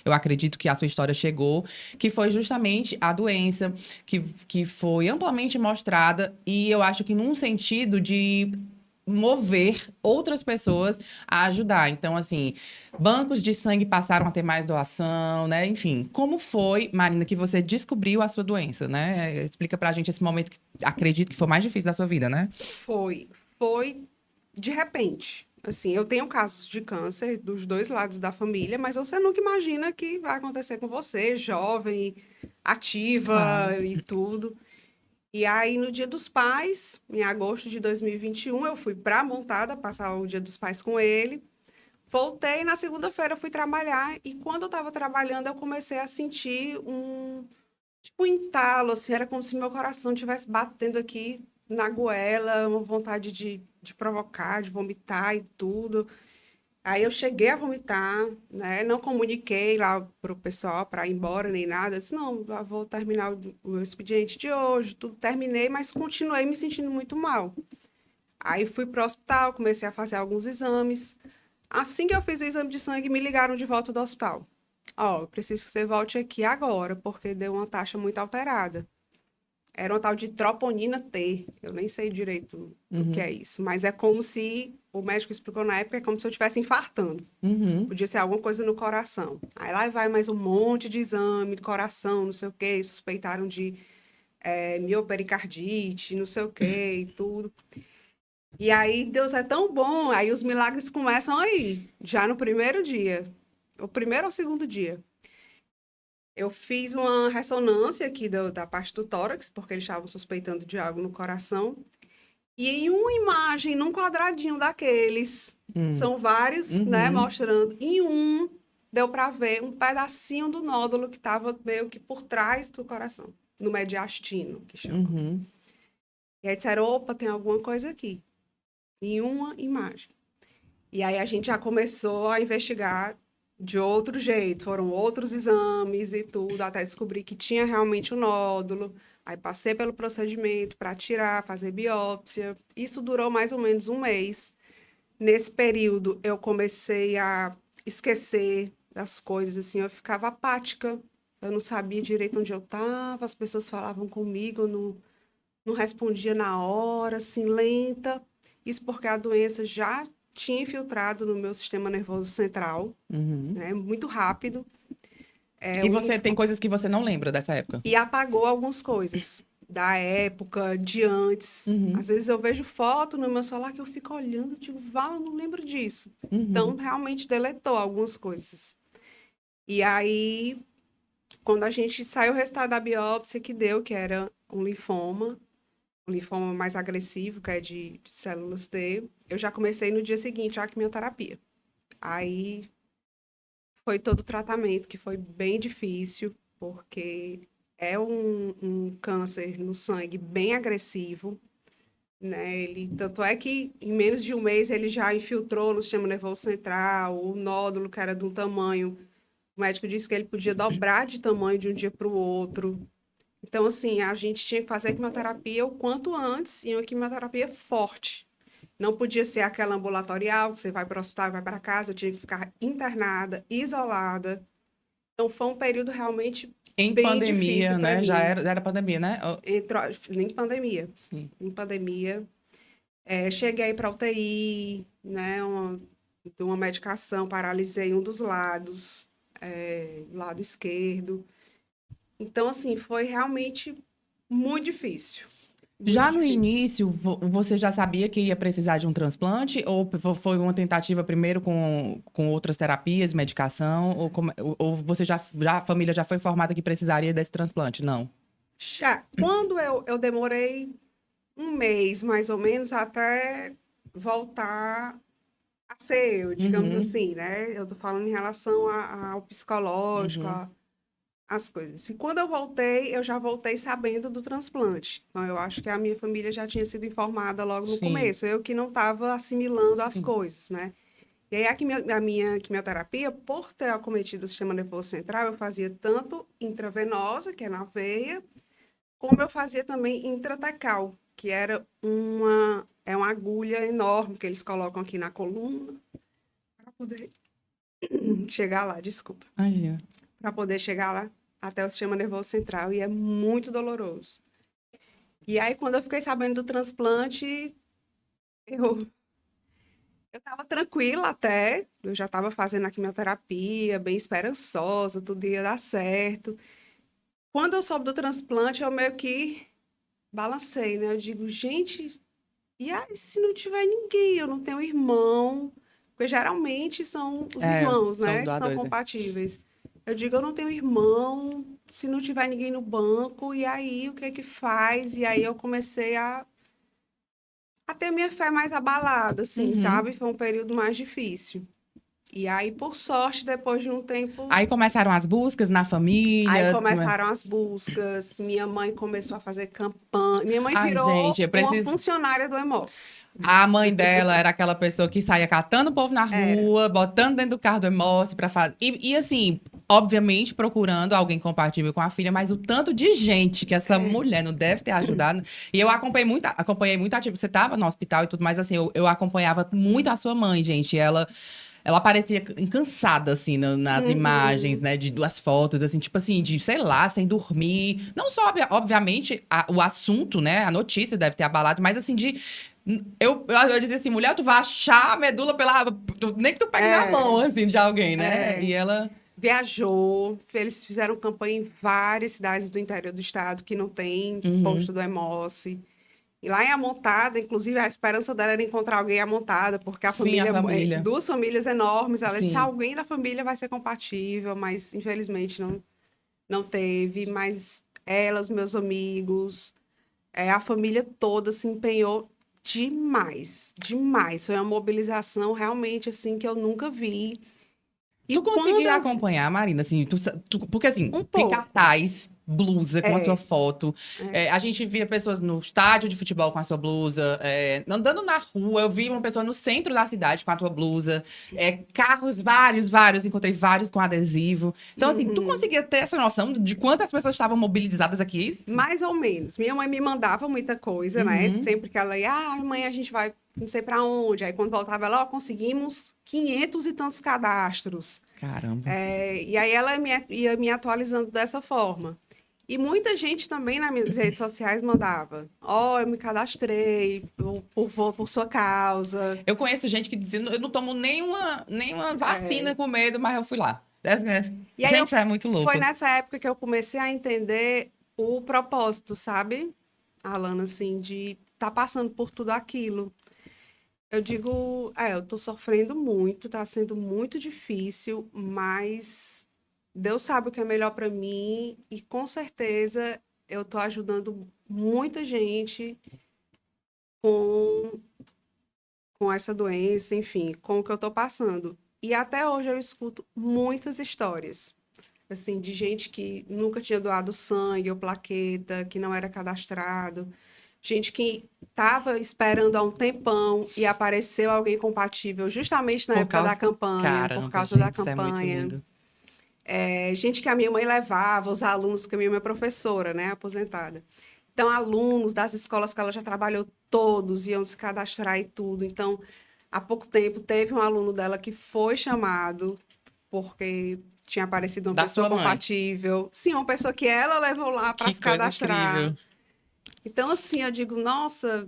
Eu acredito que a sua história chegou, que foi justamente a doença que foi amplamente mostrada e eu acho que num sentido de mover outras pessoas a ajudar. Então, assim, bancos de sangue passaram a ter mais doação, né? Enfim, como foi, Marina, que você descobriu a sua doença, né? Explica pra gente esse momento que acredito que foi mais difícil da sua vida, né? Foi de repente. Assim, eu tenho casos de câncer dos dois lados da família, mas você nunca imagina que vai acontecer com você, jovem, ativa e tudo. E aí, no Dia dos Pais, em agosto de 2021, eu fui para Montada passar o Dia dos Pais com ele. Voltei, na segunda-feira fui trabalhar e quando eu estava trabalhando, eu comecei a sentir um entalo, assim, era como se meu coração estivesse batendo aqui na goela, uma vontade de provocar, de vomitar e tudo. Aí eu cheguei a vomitar, né? Não comuniquei lá pro pessoal para ir embora nem nada. Eu disse, não, eu vou terminar o expediente de hoje, tudo terminei, mas continuei me sentindo muito mal. Aí fui pro hospital, comecei a fazer alguns exames. Assim que eu fiz o exame de sangue, me ligaram de volta do hospital. Eu preciso que você volte aqui agora, porque deu uma taxa muito alterada. Era uma tal de troponina T. Eu nem sei direito o que é isso. Mas é como se, o médico explicou na época, é como se eu estivesse infartando. Podia ser alguma coisa no coração. Aí lá vai mais um monte de exame de coração, não sei o quê. Suspeitaram de miopericardite, não sei o quê e tudo. E aí Deus é tão bom. Aí os milagres começam aí, já no primeiro dia. O primeiro ou o segundo dia. Eu fiz uma ressonância aqui da parte do tórax, porque eles estavam suspeitando de algo no coração. E em uma imagem, num quadradinho daqueles, são vários, né, mostrando. Em um, deu para ver um pedacinho do nódulo que estava meio que por trás do coração, no mediastino, que chama. E aí disseram, opa, tem alguma coisa aqui. Em uma imagem. E aí a gente já começou a investigar de outro jeito. Foram outros exames e tudo, até descobrir que tinha realmente um nódulo. Aí passei pelo procedimento para tirar, fazer biópsia. Isso durou mais ou menos um mês. Nesse período, eu comecei a esquecer das coisas, assim, eu ficava apática. Eu não sabia direito onde eu estava, as pessoas falavam comigo, eu não respondia na hora, assim, lenta. Isso porque a doença já tinha infiltrado no meu sistema nervoso central, né? Muito rápido. E você tem coisas que você não lembra dessa época? E apagou algumas coisas da época, de antes. Às vezes eu vejo foto no meu celular que eu fico olhando e digo, Val, eu não lembro disso. Então, realmente deletou algumas coisas. E aí, quando a gente saiu o resultado da biópsia que deu, que era um linfoma mais agressivo, que é de células T, eu já comecei no dia seguinte a quimioterapia. Aí foi todo o tratamento, que foi bem difícil, porque é um câncer no sangue bem agressivo, né? Tanto é que em menos de um mês ele já infiltrou no sistema nervoso central, o nódulo que era de um tamanho, o médico disse que ele podia dobrar de tamanho de um dia para o outro. Então, assim, a gente tinha que fazer a quimioterapia o quanto antes, e uma quimioterapia forte. Não podia ser aquela ambulatorial, que você vai para o hospital, vai para casa, eu tinha que ficar internada, isolada. Então, foi um período realmente em bem pandemia, difícil né? para mim. Já era pandemia, né? Entrou em pandemia. Sim. Em pandemia. Cheguei para UTI, né? Uma medicação, paralisei um dos lados, lado esquerdo. Então, assim, foi realmente muito difícil. Já no início, você já sabia que ia precisar de um transplante? Ou foi uma tentativa primeiro com outras terapias, medicação? Ou você a família já foi formada que precisaria desse transplante? Não. Já. Quando eu demorei um mês, mais ou menos, até voltar a ser eu, digamos assim, né? Eu tô falando em relação ao psicológico, as coisas. E quando eu voltei, eu já voltei sabendo do transplante. Então, eu acho que a minha família já tinha sido informada logo no começo. Eu que não estava assimilando as coisas, né? E aí, a minha quimioterapia, por ter acometido o sistema nervoso central, eu fazia tanto intravenosa, que é na veia, como eu fazia também intratecal, que era uma agulha enorme que eles colocam aqui na coluna para poder chegar lá, desculpa. Para poder chegar lá até o sistema nervoso central, e é muito doloroso. E aí, quando eu fiquei sabendo do transplante, eu estava tranquila até, eu já estava fazendo a quimioterapia, bem esperançosa, tudo ia dar certo. Quando eu soube do transplante, eu meio que balancei, né? Eu digo, gente, e aí se não tiver ninguém? Eu não tenho irmão, porque geralmente são os irmãos, né, que são compatíveis. Eu digo, eu não tenho irmão, se não tiver ninguém no banco, e aí o que é que faz? E aí eu comecei a ter minha fé mais abalada, assim, sabe? Foi um período mais difícil. E aí, por sorte, depois de um tempo... Aí começaram as buscas na família? Aí começaram as buscas, minha mãe começou a fazer campanha. Minha mãe virou uma funcionária do Hemócio. A mãe dela era aquela pessoa que saía catando o povo na rua, botando dentro do carro do Hemócio para fazer... E assim, obviamente, procurando alguém compatível com a filha, mas o tanto de gente que essa mulher não deve ter ajudado. E eu acompanhei muito ativo. Você estava no hospital e tudo, mas assim, eu acompanhava muito a sua mãe, gente. Ela parecia cansada, assim, nas imagens, né? De duas fotos, assim, tipo assim, de, sei lá, sem dormir. Não só, obviamente, o assunto, né? A notícia deve ter abalado, mas assim, eu dizia assim, mulher, tu vai achar a medula nem que tu pegue na mão, assim, de alguém, né? E ela... Viajou, eles fizeram campanha em várias cidades do interior do estado que não tem posto do Hemócio. E lá em Amontada, inclusive, a esperança dela era encontrar alguém em Amontada, porque a família. Duas famílias enormes. Ela disse, alguém da família vai ser compatível, mas infelizmente não teve, mas ela, os meus amigos, a família toda se empenhou demais, demais. Foi uma mobilização realmente assim que eu nunca vi. E Tu quando conseguia acompanhar, Marina, assim, porque assim, um tem pouco, cartaz, blusa com a sua foto. É. A gente via pessoas no estádio de futebol com a sua blusa, andando na rua, eu vi uma pessoa no centro da cidade com a tua blusa, carros vários, encontrei vários com adesivo. Então, assim, tu conseguia ter essa noção de quantas pessoas estavam mobilizadas aqui? mais ou menos. Minha mãe me mandava muita coisa, né? Sempre que ela ia, amanhã a gente vai não sei para onde. Aí quando voltava ela, conseguimos 500 e tantos cadastros. Caramba. E aí ela ia me atualizando dessa forma. E muita gente também nas minhas redes sociais mandava. Eu me cadastrei por sua causa. Eu conheço gente que dizia, eu não tomo nenhuma vacina com medo, mas eu fui lá. E aí Gente, isso é muito louco. Foi nessa época que eu comecei a entender o propósito, sabe, Alana, assim, de estar passando por tudo aquilo. Eu digo, eu tô sofrendo muito, tá sendo muito difícil, mas Deus sabe o que é melhor para mim e com certeza eu tô ajudando muita gente com, com essa doença, enfim, com o que eu tô passando. E até hoje eu escuto muitas histórias, assim, de gente que nunca tinha doado sangue ou plaqueta, que não era cadastrado. Gente que estava esperando há um tempão e apareceu alguém compatível justamente na época da campanha, Caramba, por causa gente, da isso é muito campanha. lindo. Gente que a minha mãe levava, os alunos, porque a minha mãe é professora, né, aposentada. Então, alunos das escolas que ela já trabalhou, todos iam se cadastrar e tudo. Então, há pouco tempo, teve um aluno dela que foi chamado porque tinha aparecido uma Da pessoa sua mãe? compatível. Sim, uma pessoa que ela levou lá para Que se coisa cadastrar. incrível. Então, assim, eu digo, nossa,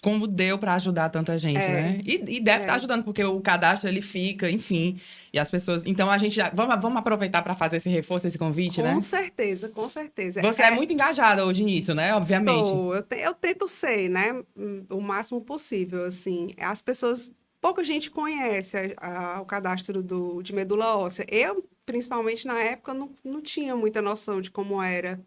Como deu pra ajudar tanta gente, né? E deve estar ajudando, porque o cadastro, ele fica, enfim. E as pessoas... Então, a gente... Vamos aproveitar para fazer esse reforço, esse convite, né? com certeza, com certeza. Você é muito engajada hoje nisso, né? Obviamente. Eu tento ser, né, o máximo possível, assim. As pessoas, pouca gente conhece o cadastro de medula óssea. Eu, principalmente na época, não tinha muita noção de como era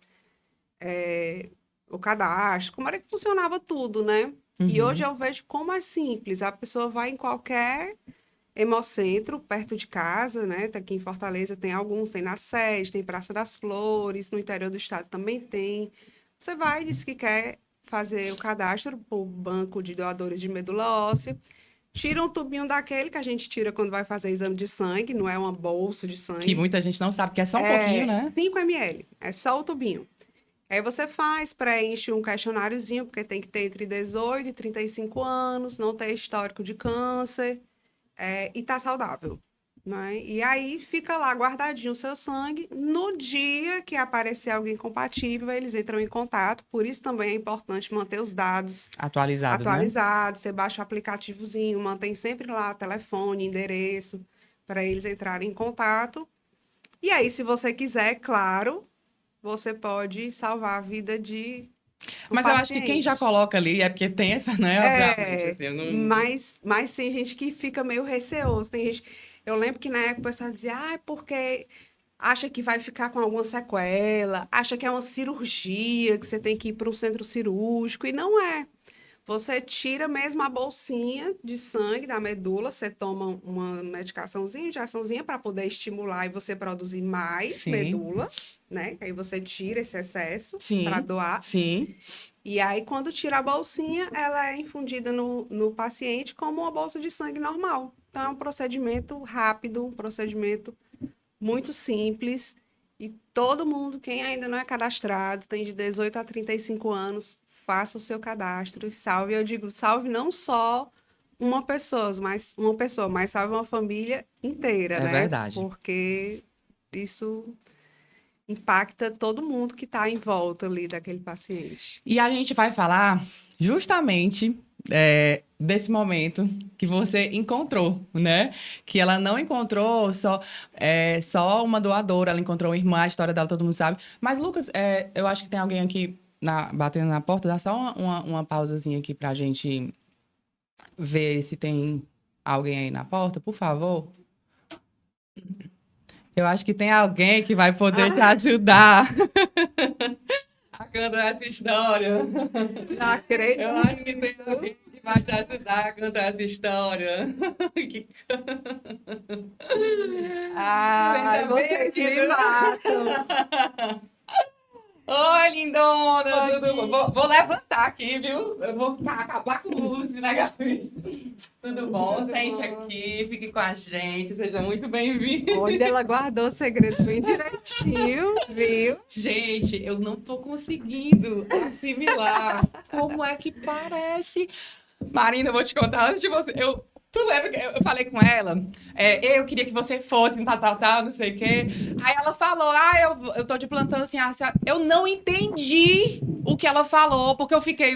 o cadastro, como era que funcionava tudo, né? E hoje eu vejo como é simples. A pessoa vai em qualquer hemocentro, perto de casa, né? Tá aqui em Fortaleza tem alguns, tem na sede, tem Praça das Flores, no interior do estado também tem. Você vai, diz que quer fazer o cadastro para o banco de doadores de medula óssea, tira um tubinho daquele que a gente tira quando vai fazer exame de sangue, não é uma bolsa de sangue. Que muita gente não sabe, que é só um pouquinho, né? 5 ml, é só o tubinho. Aí você preenche um questionáriozinho, porque tem que ter entre 18 e 35 anos, não ter histórico de câncer, e tá saudável, né? E aí fica lá guardadinho o seu sangue. No dia que aparecer alguém compatível, eles entram em contato. Por isso também é importante manter os dados Atualizados, né? Você baixa o aplicativozinho, mantém sempre lá telefone, endereço, para eles entrarem em contato. E aí, se você quiser, claro, você pode salvar a vida de Mas eu acho que quem já coloca ali é porque tem essa, né? Obviamente, assim, eu não... mas tem gente que fica meio receoso. Tem gente... Eu lembro que na época o pessoal dizia, porque acha que vai ficar com alguma sequela, acha que é uma cirurgia, que você tem que ir para um centro cirúrgico, e não é. Você tira mesmo a bolsinha de sangue da medula, você toma uma medicaçãozinha, injeçãozinha para poder estimular e você produzir mais medula, né? Aí você tira esse excesso para doar. Sim. E aí, quando tira a bolsinha, ela é infundida no paciente como uma bolsa de sangue normal. Então, é um procedimento rápido, um procedimento muito simples. E todo mundo, quem ainda não é cadastrado, tem de 18 a 35 anos, faça o seu cadastro e salve. Eu digo, salve não só uma pessoa, mas salve uma família inteira, né? É verdade. Porque isso impacta todo mundo que está em volta ali daquele paciente. E a gente vai falar justamente desse momento que você encontrou, né? Que ela não encontrou só uma doadora, ela encontrou uma irmã, a história dela todo mundo sabe. Mas, Lucas, eu acho que tem alguém aqui batendo na porta. Dá só uma pausazinha aqui pra gente ver se tem alguém aí na porta, por favor. Eu acho que tem alguém que vai poder te ajudar a cantar essa história. Não acredito. Eu acho que tem alguém que vai te ajudar a cantar essa história. Ai, Seja vocês me bem-vindo. matam. Oi, lindona! Tudo bom? Vou levantar aqui, viu? Eu vou acabar com luz, né, Gabi? Tudo bom? Tudo Sente bom. aqui, fique com a gente, seja muito bem-vindo. Olha, ela guardou o segredo bem direitinho, viu? Gente, eu não tô conseguindo assimilar como é que parece. Marina, eu vou te contar antes de você. Tu lembra que eu falei com ela? Eu queria que você fosse, tal, não sei o quê. Aí ela falou, eu tô de plantão assim, eu não entendi o que ela falou, porque eu fiquei...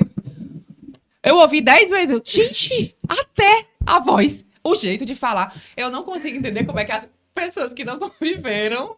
Eu ouvi 10 vezes, gente, até a voz, o jeito de falar. Eu não consigo entender como é que as pessoas que não conviveram...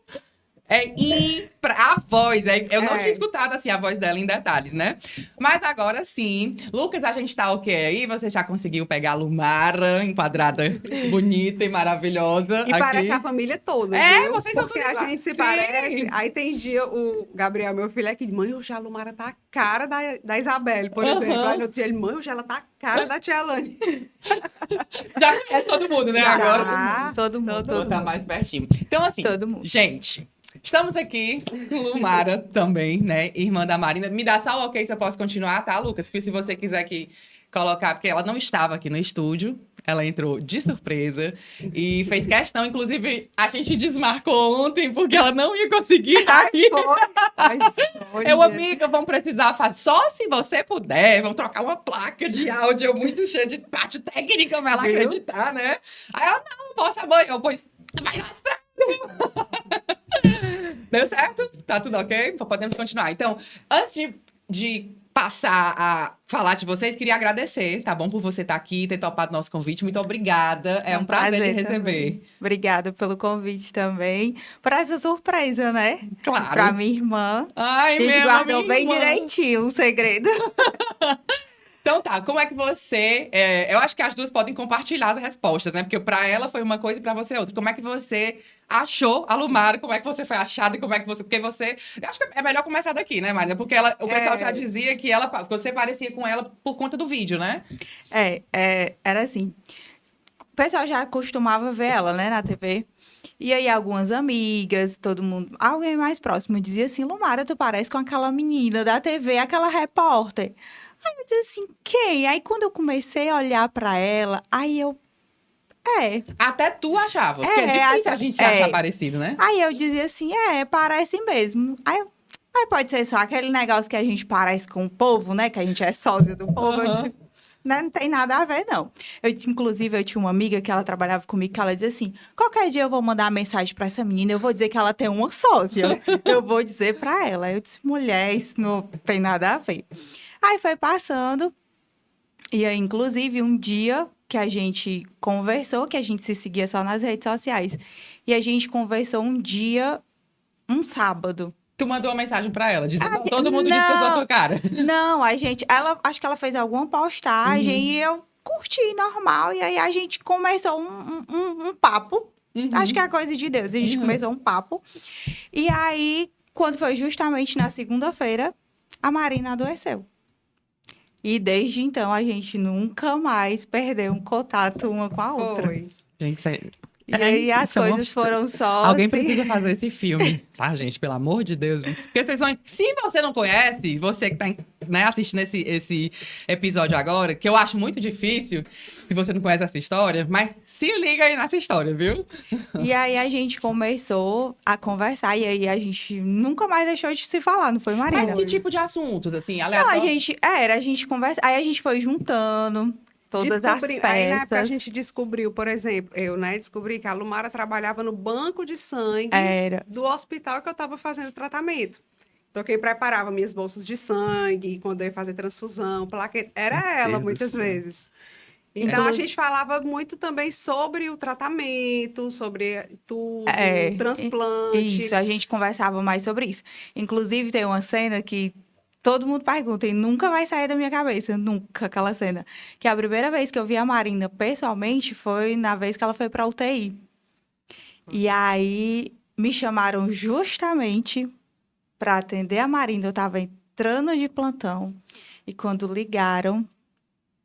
A voz, eu não tinha escutado assim a voz dela em detalhes, né? Mas agora sim. Lucas, a gente tá ok aí? Você já conseguiu pegar a Lumara enquadrada, bonita e maravilhosa E aqui? parece a família toda, É, viu? vocês são Porque todos a iguais. gente se Sim. parece. Aí tem dia, o Gabriel, meu filho, é que, mãe, hoje a Lumara tá a cara da Isabelle, por exemplo. Aí no outro dia ele, mãe, hoje ela tá a cara da tia Alane. Já conhece todo mundo, né? Agora. Todo mundo. Vou botar mais pertinho. Então, assim, Todo mundo. gente, estamos aqui com Lumara também, né? Irmã da Marina. Me dá só o ok se eu posso continuar, tá, Lucas? Porque se você quiser aqui colocar, porque ela não estava aqui no estúdio, ela entrou de surpresa e fez questão. Inclusive, a gente desmarcou ontem porque ela não ia conseguir estar aqui. Eu, amiga, vamos precisar fazer. Só se você puder, vamos trocar uma placa de áudio muito cheia de parte técnica pra ela Viu? acreditar, né? Aí ela, não posso amanhã. Eu, pois, vai dar certo. Deu certo? Tá tudo ok? Então podemos continuar. Então, antes de passar a falar de vocês, queria agradecer, tá bom? Por você estar aqui, ter topado nosso convite. Muito obrigada. É um prazer te receber. Também. Obrigada pelo convite também. Por essa surpresa, né? Claro. Pra minha irmã. Ai, A gente minha guardou minha bem irmã. direitinho o segredo. Então tá, como é que você... eu acho que as duas podem compartilhar as respostas, né? Porque pra ela foi uma coisa e pra você outra. Como é que você achou a Lumara? Como é que você foi achada? E como é que você... Porque você... Eu acho que é melhor começar daqui, né, Marina? Porque o pessoal já dizia que você parecia com ela por conta do vídeo, né? Era assim. O pessoal já costumava ver ela, né, na TV. E aí, algumas amigas, todo mundo... Alguém mais próximo dizia assim, Lumara, tu parece com aquela menina da TV, aquela repórter. Aí eu dizia assim, quem? Aí, quando eu comecei a olhar pra ela, aí eu... Até tu achava. Porque é difícil a gente se achar parecido, né? Aí eu dizia assim, parece mesmo. Aí pode ser só aquele negócio que a gente parece com o povo, né? Que a gente é sósia do povo. Eu disse, né? Não tem nada a ver, não. Inclusive, eu tinha uma amiga que ela trabalhava comigo, que ela dizia assim, qualquer dia eu vou mandar uma mensagem pra essa menina, eu vou dizer que ela tem uma sósia. Eu vou dizer pra ela. Eu disse, mulher, isso não tem nada a ver. Aí foi passando. E aí, inclusive, um dia que a gente conversou, que a gente se seguia só nas redes sociais. E a gente conversou um dia, um sábado. Tu mandou uma mensagem pra ela, dizendo, todo mundo diz que eu sou a tua cara. Não, acho que ela fez alguma postagem e eu curti normal. E aí a gente começou um papo. Acho que é coisa de Deus. A gente começou um papo. E aí, quando foi justamente na segunda-feira, a Marina adoeceu. E desde então, a gente nunca mais perdeu um contato uma com a outra. Foi. Gente, sério. E aí as Isso é uma coisas foram só... Alguém assim. precisa fazer esse filme, tá, gente? Pelo amor de Deus. Porque vocês vão... Se você não conhece, você que tá assistindo esse episódio agora, que eu acho muito difícil, se você não conhece essa história, mas se liga aí nessa história, viu? E aí a gente começou a conversar, e aí a gente nunca mais deixou de se falar, não foi, Marina? Mas que tipo de assuntos, assim, Não, aleatórios? a gente conversa, aí a gente foi juntando todas as peças. Aí na época a gente descobriu, por exemplo, eu, né, descobri que a Lumara trabalhava no banco de sangue do hospital que eu estava fazendo tratamento. Então, quem preparava minhas bolsas de sangue, quando eu ia fazer transfusão, plaqueta, era ela, muitas vezes. Então, a gente falava muito também sobre o tratamento, sobre tudo, o transplante. Isso, a gente conversava mais sobre isso. Inclusive, tem uma cena que todo mundo pergunta e nunca vai sair da minha cabeça, nunca, aquela cena. Que a primeira vez que eu vi a Marina pessoalmente foi na vez que ela foi pra UTI. E aí, me chamaram justamente para atender a Marina. Eu estava entrando de plantão e quando ligaram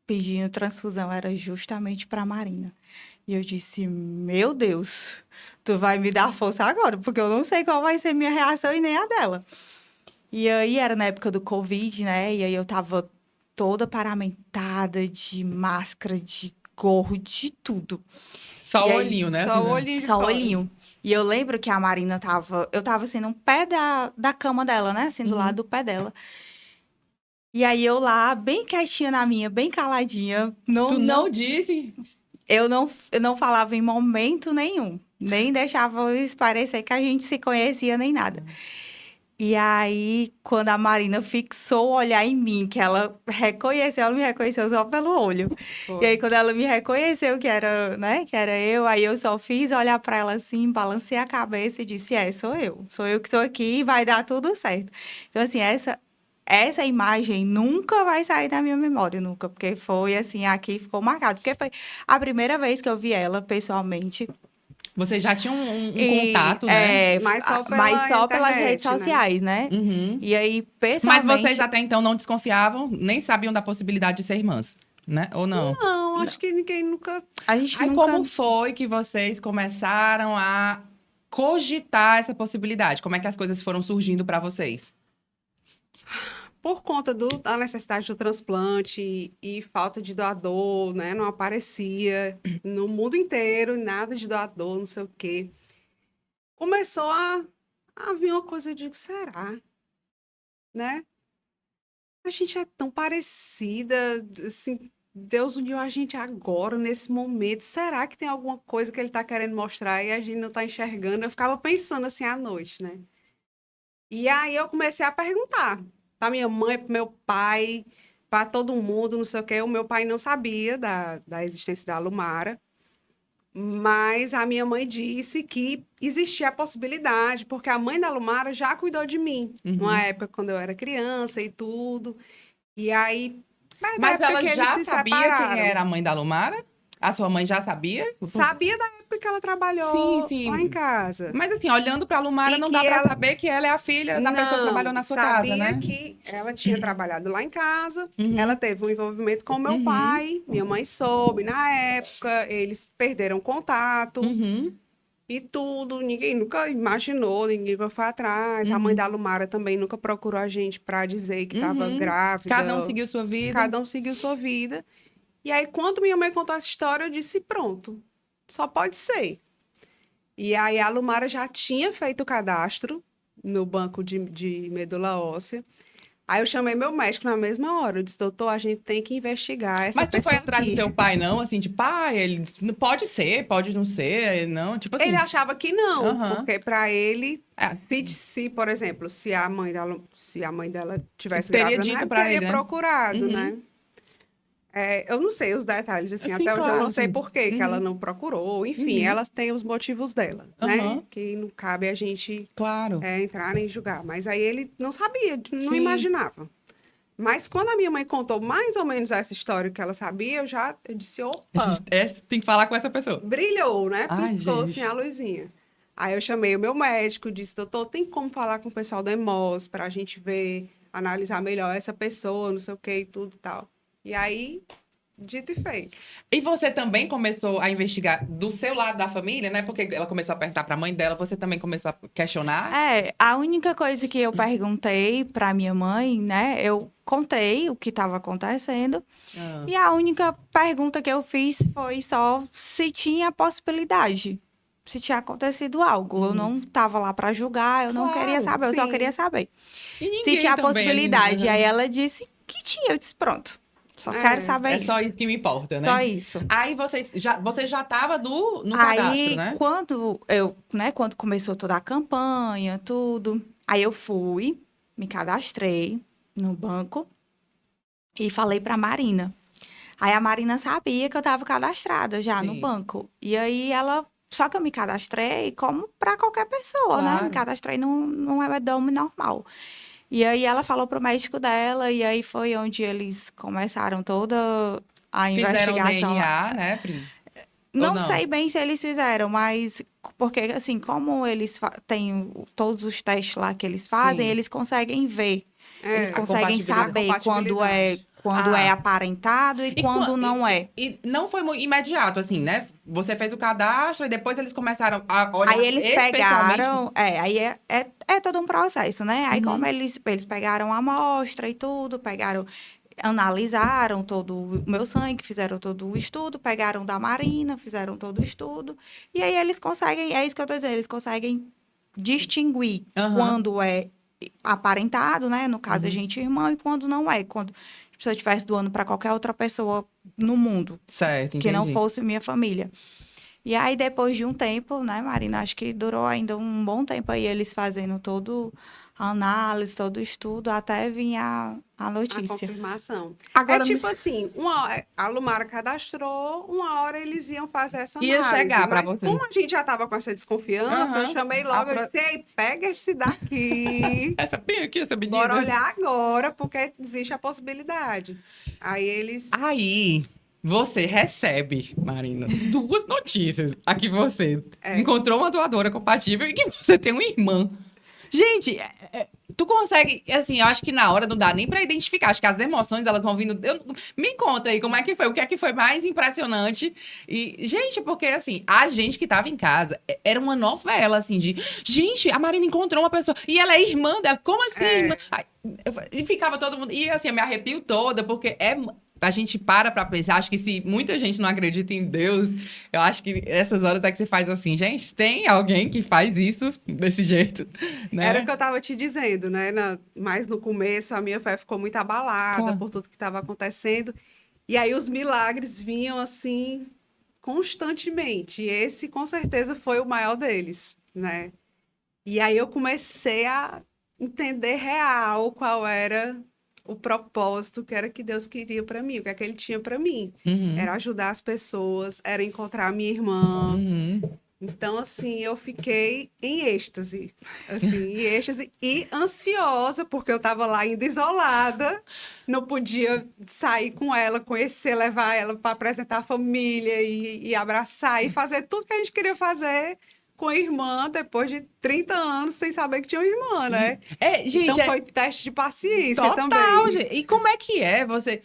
pedindo transfusão, era justamente para a Marina. E eu disse, meu Deus, tu vai me dar força agora, porque eu não sei qual vai ser minha reação e nem a dela. E aí era na época do Covid, né? E aí eu tava toda paramentada de máscara, de gorro, de tudo. Só E o aí, olhinho, né? Só o olhinho de Só o fora. olhinho. E eu lembro que a Marina eu tava assim, no pé da cama dela, né? Assim, do lado do pé dela. E aí eu lá, bem quietinha na minha, bem caladinha. Tu não disse? Eu não falava em momento nenhum. Nem deixava parecer que a gente se conhecia, nem nada. E aí, quando a Marina fixou o olhar em mim, que ela me reconheceu só pelo olho. Foi. E aí, quando ela me reconheceu que era, né, que era eu, aí eu só fiz olhar para ela assim, balancei a cabeça e disse, sou eu. Sou eu que estou aqui e vai dar tudo certo. Então, assim, essa imagem nunca vai sair da minha memória, nunca. Porque foi, assim, aqui ficou marcado. Porque foi a primeira vez que eu vi ela pessoalmente. Vocês já tinham um E, contato, né? Mas só pela mas só pelas internet, redes né? sociais, né? Uhum. E aí, Mas pessoalmente... vocês até então não desconfiavam, nem sabiam da possibilidade de ser irmãs, né? Ou não? Não, acho que ninguém nunca... A gente Aí nunca... como foi que vocês começaram a cogitar essa possibilidade? Como é que as coisas foram surgindo pra vocês? Por conta da necessidade do transplante e falta de doador, né? Não aparecia no mundo inteiro, nada de doador, não sei o quê. Começou a vir uma coisa, eu digo, será? Né? A gente é tão parecida, assim, Deus uniu a gente agora, nesse momento. Será que tem alguma coisa que ele tá querendo mostrar e a gente não tá enxergando? Eu ficava pensando assim à noite, né? E aí eu comecei a perguntar para minha mãe, para meu pai, para todo mundo, não sei o quê. O meu pai não sabia da existência da Lumara, mas a minha mãe disse que existia a possibilidade, porque a mãe da Lumara já cuidou de mim, numa época quando eu era criança e tudo. E aí, da Mas época ela que eles já se sabia quem separaram. era a mãe da Lumara? A sua mãe já sabia? Sabia da época que ela trabalhou Sim. lá em casa. Mas assim, olhando pra Lumara, E não que dá pra ela- saber que ela é a filha da pessoa que trabalhou na sua casa, né? Sabia que ela tinha trabalhado lá em casa, Uhum. ela teve um envolvimento com meu pai, minha mãe soube na época, eles perderam contato Uhum. e tudo, ninguém nunca imaginou, ninguém nunca foi atrás. A mãe da Lumara também nunca procurou a gente para dizer que estava grávida. Cada um seguiu sua vida. Cada um seguiu sua vida. E aí, quando minha mãe contou essa história, eu disse, pronto, só pode ser. E aí, a Lumara já tinha feito o cadastro no banco de medula óssea. Aí, eu chamei meu médico na mesma hora. Eu disse, doutor, a gente tem que investigar essa Mas tu foi pessoa atrás aqui. do teu pai, não? Assim, de pai, ele disse, pode ser, pode não ser, não? Tipo assim. Ele achava que não, Aham. porque para ele, É. se, por exemplo, se a mãe dela tivesse Teria grávida, dito na época, pra teria ele, né? procurado, Uhum. né? Eu não sei os detalhes, assim, Sim, até hoje eu claro, não sei sim. por que que ela não procurou. Enfim, elas têm os motivos dela, né? Aham. Que não cabe a gente Claro. entrar nem julgar. Mas aí ele não sabia, não Sim. imaginava. Mas quando a minha mãe contou mais ou menos essa história que ela sabia, eu disse, A opa, gente tem que falar com essa pessoa. brilhou, né? Ai, Piscou gente. assim a luzinha. Aí eu chamei o meu médico, disse, doutor, tem como falar com o pessoal do Hemose para a gente ver, analisar melhor essa pessoa, não sei o que e tudo e tal. E aí, dito e feito. E você também começou a investigar do seu lado da família, né? Porque ela começou a perguntar pra mãe dela, você também começou a questionar? A única coisa que eu perguntei pra minha mãe, né? Eu contei o que estava acontecendo. Ah. E a única pergunta que eu fiz foi só se tinha possibilidade. Se tinha acontecido algo. Eu não estava lá pra julgar, eu não Claro, queria saber, eu só sim. queria saber. E ninguém Se tinha a também possibilidade. ali, né? Aí ela disse que tinha. Eu disse, pronto. Só quero saber É isso. só isso que me importa, né? Só isso. Aí você já tava no Aí, cadastro, né? quando começou toda a campanha, tudo, aí eu fui, me cadastrei no banco e falei pra Marina. Aí a Marina sabia que eu estava cadastrada já no Sim. banco. E aí só que eu me cadastrei como para qualquer pessoa, né? Claro. Me cadastrei num hebdome normal. E aí ela falou pro médico dela, e aí foi onde eles começaram toda a Fizeram o investigação. DNA, né, Pri? Não não? sei bem se eles fizeram, mas Porque, assim, como eles têm todos os testes lá que eles fazem, Sim. eles conseguem ver. Eles a conseguem saber quando é aparentado e quando não é. E não foi muito imediato, assim, né? Você fez o cadastro e depois eles começaram a olhar Aí eles especialmente... pegaram, aí é todo um processo, né? Aí como eles pegaram a amostra e tudo, analisaram todo o meu sangue, fizeram todo o estudo, pegaram da Marina, fizeram todo o estudo, e aí eles conseguem, é isso que eu tô dizendo, eles conseguem distinguir quando é aparentado, né? No caso, a gente é irmão, e quando não é. Quando se eu estivesse doando para qualquer outra pessoa no mundo, certo, que não entendi. fosse minha família. E aí, depois de um tempo, né, Marina, acho que durou ainda um bom tempo aí eles fazendo todo a análise, todo o estudo, até vir a A notícia. confirmação. Agora, é tipo assim, a Lumara cadastrou, uma hora eles iam fazer essa Ia análise. chegar pra mas você. como a gente já tava com essa desconfiança, eu chamei logo, eu disse, ei, pega esse daqui, Essa bem aqui, essa menina. bora olhar agora, porque existe a possibilidade. Aí eles... Aí, você recebe, Marina, 2 notícias. Aqui você encontrou uma doadora compatível e que você tem uma irmã. Gente, tu consegue, assim, eu acho que na hora não dá nem pra identificar. Acho que as emoções, elas vão vindo... me conta aí, como é que foi? O que é que foi mais impressionante? E, gente, porque, assim, a gente que tava em casa, era uma novela, assim, de... Gente, a Marina encontrou uma pessoa e ela é irmã dela. Como assim, irmã? Ai, e ficava todo mundo... E, assim, eu me arrepio toda, porque a gente para pra pensar, acho que se muita gente não acredita em Deus, eu acho que essas horas é que você faz assim, gente, tem alguém que faz isso desse jeito, né? Era o que eu tava te dizendo, né? Mas no começo a minha fé ficou muito abalada Claro. por tudo que estava acontecendo. E aí os milagres vinham assim constantemente. E esse com certeza foi o maior deles, né? E aí eu comecei a entender real qual era o propósito que era que Deus queria para mim, o que é que ele tinha para mim. Era ajudar as pessoas, era encontrar a minha irmã. Então, assim, eu fiquei em êxtase. Assim, em êxtase e ansiosa, porque eu estava lá ainda isolada, não podia sair com ela, conhecer, levar ela para apresentar a família e abraçar e fazer tudo que a gente queria fazer com a irmã depois de 30 anos sem saber que tinha uma irmã, né? Gente, então foi teste de paciência total, também. gente. E como é que é? Você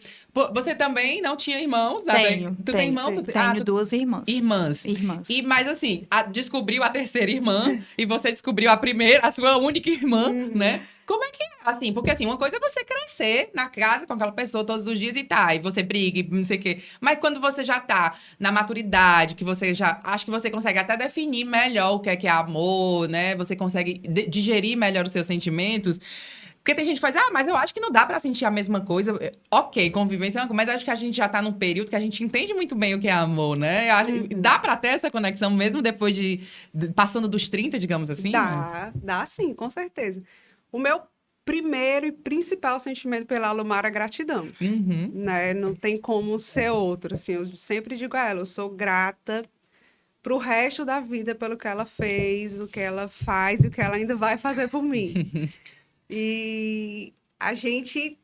também não tinha irmãos? Tu tem irmão? Tenho 2 irmãs. Irmãs. Irmãs. Mas assim, descobriu a terceira irmã e você descobriu a primeira, a sua única irmã, né? Como é que é? Assim, porque assim, uma coisa é você crescer na casa com aquela pessoa todos os dias e e você briga e não sei o quê. Mas quando você já tá na maturidade, que você já... Acho que você consegue até definir melhor o que é amor, né? Você consegue digerir melhor os seus sentimentos. Porque tem gente que faz, mas eu acho que não dá pra sentir a mesma coisa. Ok, convivência é uma coisa, mas acho que a gente já tá num período que a gente entende muito bem o que é amor, né? Dá pra ter essa conexão mesmo depois de passando dos 30, digamos assim? Dá sim, com certeza. O meu primeiro e principal sentimento pela Lumara é gratidão, né? Não tem como ser outro, assim, eu sempre digo a ela, eu sou grata pro resto da vida pelo que ela fez, o que ela faz e o que ela ainda vai fazer por mim. E a gente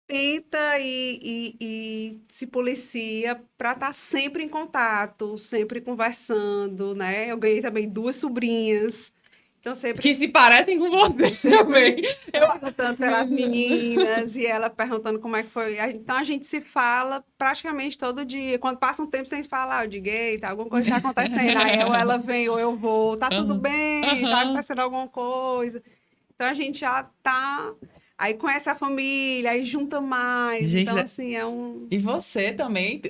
tenta e se policia para estar sempre em contato, sempre conversando, né? Eu ganhei também 2 sobrinhas. Então, sempre Que se parecem com você também. perguntando pelas meninas e ela perguntando como é que foi. Então, a gente se fala praticamente todo dia. Quando passa um tempo sem se falar, eu digo, eita, alguma coisa está acontecendo. Aí ou ela vem ou eu vou. Tá tudo bem? Tá acontecendo alguma coisa? Então, a gente já tá... Aí conhece a família, aí junta mais. Gente, então, assim, é um... E você também,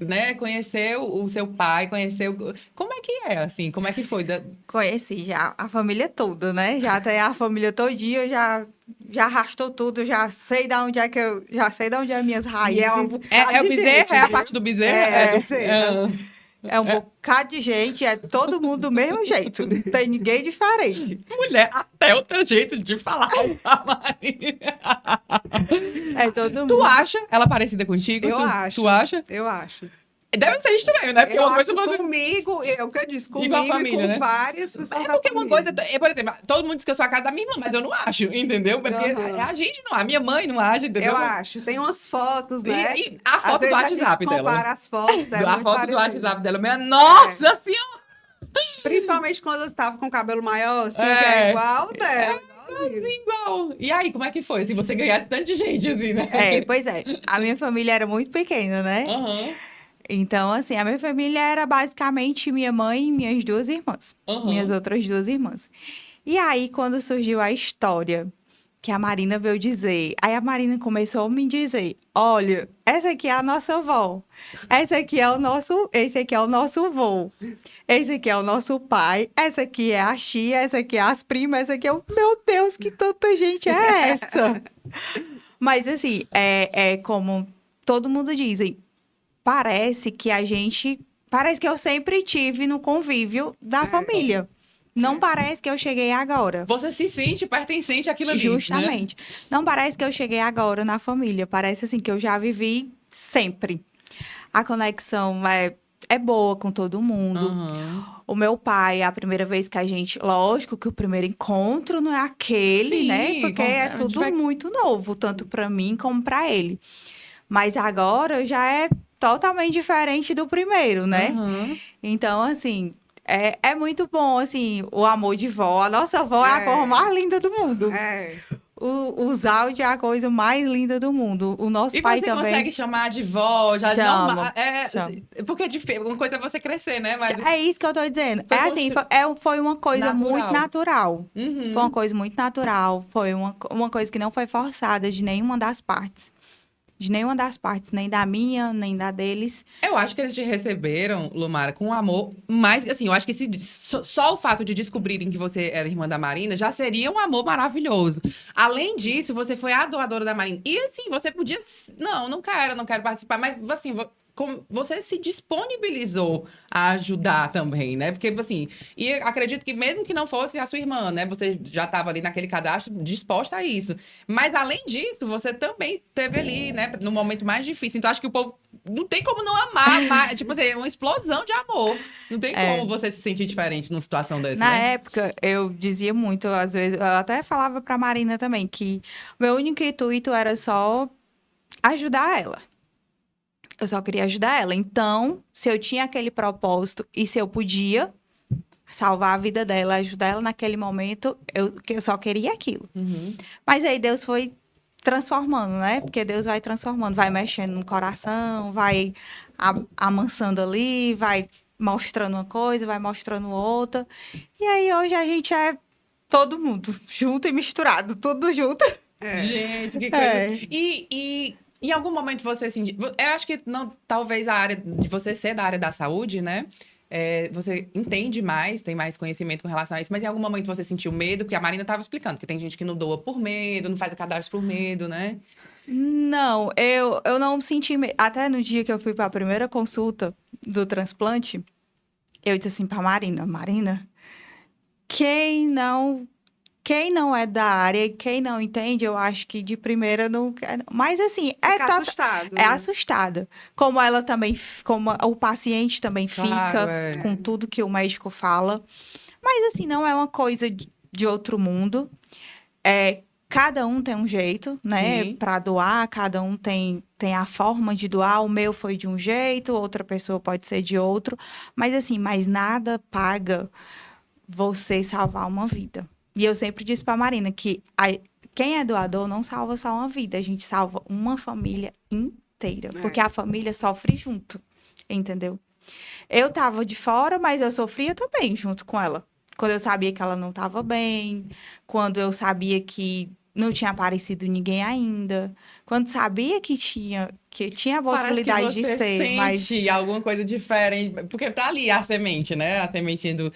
né, conheceu o seu pai, Como é que é, assim? Como é que foi? Conheci já a família toda, né? Já tem a família todinha, já arrastou tudo, já sei de onde é minhas raízes. E é uma É o bezerro? gente, É a viu? parte do bezerro? É, do bezerro. É um bocado de gente, é todo mundo do mesmo jeito, não tem ninguém diferente. Mulher, até o teu jeito de falar. É todo mundo. Tu acha ela parecida contigo? Eu acho. Tu acha? Eu acho. Deve ser estranho, né? Porque Eu uma acho coisa você... comigo, é o que eu disse, comigo Igual a família, e com né? várias pessoas É da porque uma família. coisa, por exemplo, todo mundo diz que eu sou a cara da minha irmã, mas eu não acho, entendeu? Porque a gente não, a minha mãe não acha, entendeu? Eu acho. Tem umas fotos, né? E a foto Às do vezes WhatsApp a gente dela. compara as fotos dela. A muito foto do parecida. WhatsApp dela, minha nossa senhora! Principalmente quando eu tava com o cabelo maior, assim, É. que é igual dela. igualzinho. Assim, igual. E aí, como é que foi? Se você ganhasse tanto de gente, assim, né? Pois é. A minha família era muito pequena, né? Aham, Então, assim, a minha família era basicamente minha mãe e minhas 2 irmãs. aham. Minhas outras 2 irmãs. E aí, quando surgiu a história que a Marina veio dizer, aí a Marina começou a me dizer, olha, essa aqui é a nossa avó, esse aqui é o nosso vô, esse aqui é o nosso pai, essa aqui é a tia, essa aqui é as primas, essa aqui é o... Meu Deus, que tanta gente é essa? Mas, assim, é como todo mundo diz, parece que eu sempre tive no convívio da família. Não parece que eu cheguei agora. Você se sente pertencente àquilo ali, né? Justamente. Não parece que eu cheguei agora na família. Parece assim que eu já vivi sempre. A conexão é boa com todo mundo. Aham. O meu pai, a primeira vez que a gente... Lógico que o primeiro encontro não é aquele, Sim, né? Porque é tudo muito novo, tanto para mim como para ele. Mas agora já é totalmente diferente do primeiro, né? Aham. Então, assim... É muito bom, assim, o amor de vó. A nossa avó é a cor mais linda do mundo. É. Os áudios é a coisa mais linda do mundo. O nosso E pai você também. consegue chamar de vó? Já Chamo, não, chamo. porque uma coisa é você crescer, né? Mas É isso que eu tô dizendo. Foi Assim, foi uma coisa natural. muito natural. Uhum. Foi uma coisa muito natural. Foi uma coisa que não foi forçada de nenhuma das partes. De nenhuma das partes, nem da minha, nem da deles. Eu acho que eles te receberam, Lumara, com um amor mais... Assim, eu acho que só o fato de descobrirem que você era irmã da Marina já seria um amor maravilhoso. Além disso, você foi a doadora da Marina. E assim, você podia... Não quero participar. Mas assim, você se disponibilizou a ajudar também, né? Porque assim... E acredito que mesmo que não fosse a sua irmã, né? Você já estava ali naquele cadastro disposta a isso. Mas além disso, você também teve ali, né? No momento mais difícil. Então, acho que o povo não tem como não amar. Tipo assim, é uma explosão de amor. Não tem como você se sentir diferente numa situação dessa, Na né? época, eu dizia muito, às vezes, eu até falava pra Marina também, que o meu único intuito era só ajudar ela. Eu só queria ajudar ela. Então, se eu tinha aquele propósito e se eu podia salvar a vida dela, ajudar ela naquele momento, eu só queria aquilo. Uhum. Mas aí Deus foi transformando, né? Porque Deus vai transformando, vai mexendo no coração, vai amansando ali, vai mostrando uma coisa, vai mostrando outra. E aí hoje a gente é todo mundo junto e misturado, tudo junto. Gente, que coisa. É. E em algum momento você sentiu... Eu acho que não, talvez a área de você ser da área da saúde, né? Você entende mais, tem mais conhecimento com relação a isso, mas em algum momento você sentiu medo? Porque a Marina estava explicando que tem gente que não doa por medo, não faz o cadastro por medo, né? Não, eu não senti... Até no dia que eu fui para a primeira consulta do transplante, eu disse assim para Marina, quem não é da área, quem não entende, eu acho que de primeira não quer. Mas assim, Fica assustado. É assustada. Como ela também, como o paciente também Claro, fica com tudo que o médico fala. Mas assim, não é uma coisa de outro mundo. Cada um tem um jeito, né, Sim. para doar, cada um tem a forma de doar. O meu foi de um jeito, outra pessoa pode ser de outro. Mas assim, nada paga você salvar uma vida. E eu sempre disse para a Marina que quem é doador não salva só uma vida, a gente salva uma família inteira, porque a família sofre junto, entendeu? Eu tava de fora, mas eu sofria também junto com ela. Quando eu sabia que ela não estava bem, quando eu sabia que não tinha aparecido ninguém ainda, quando sabia que tinha a possibilidade de ser, mas sente alguma coisa diferente, porque tá ali a semente, né? A sementinha do...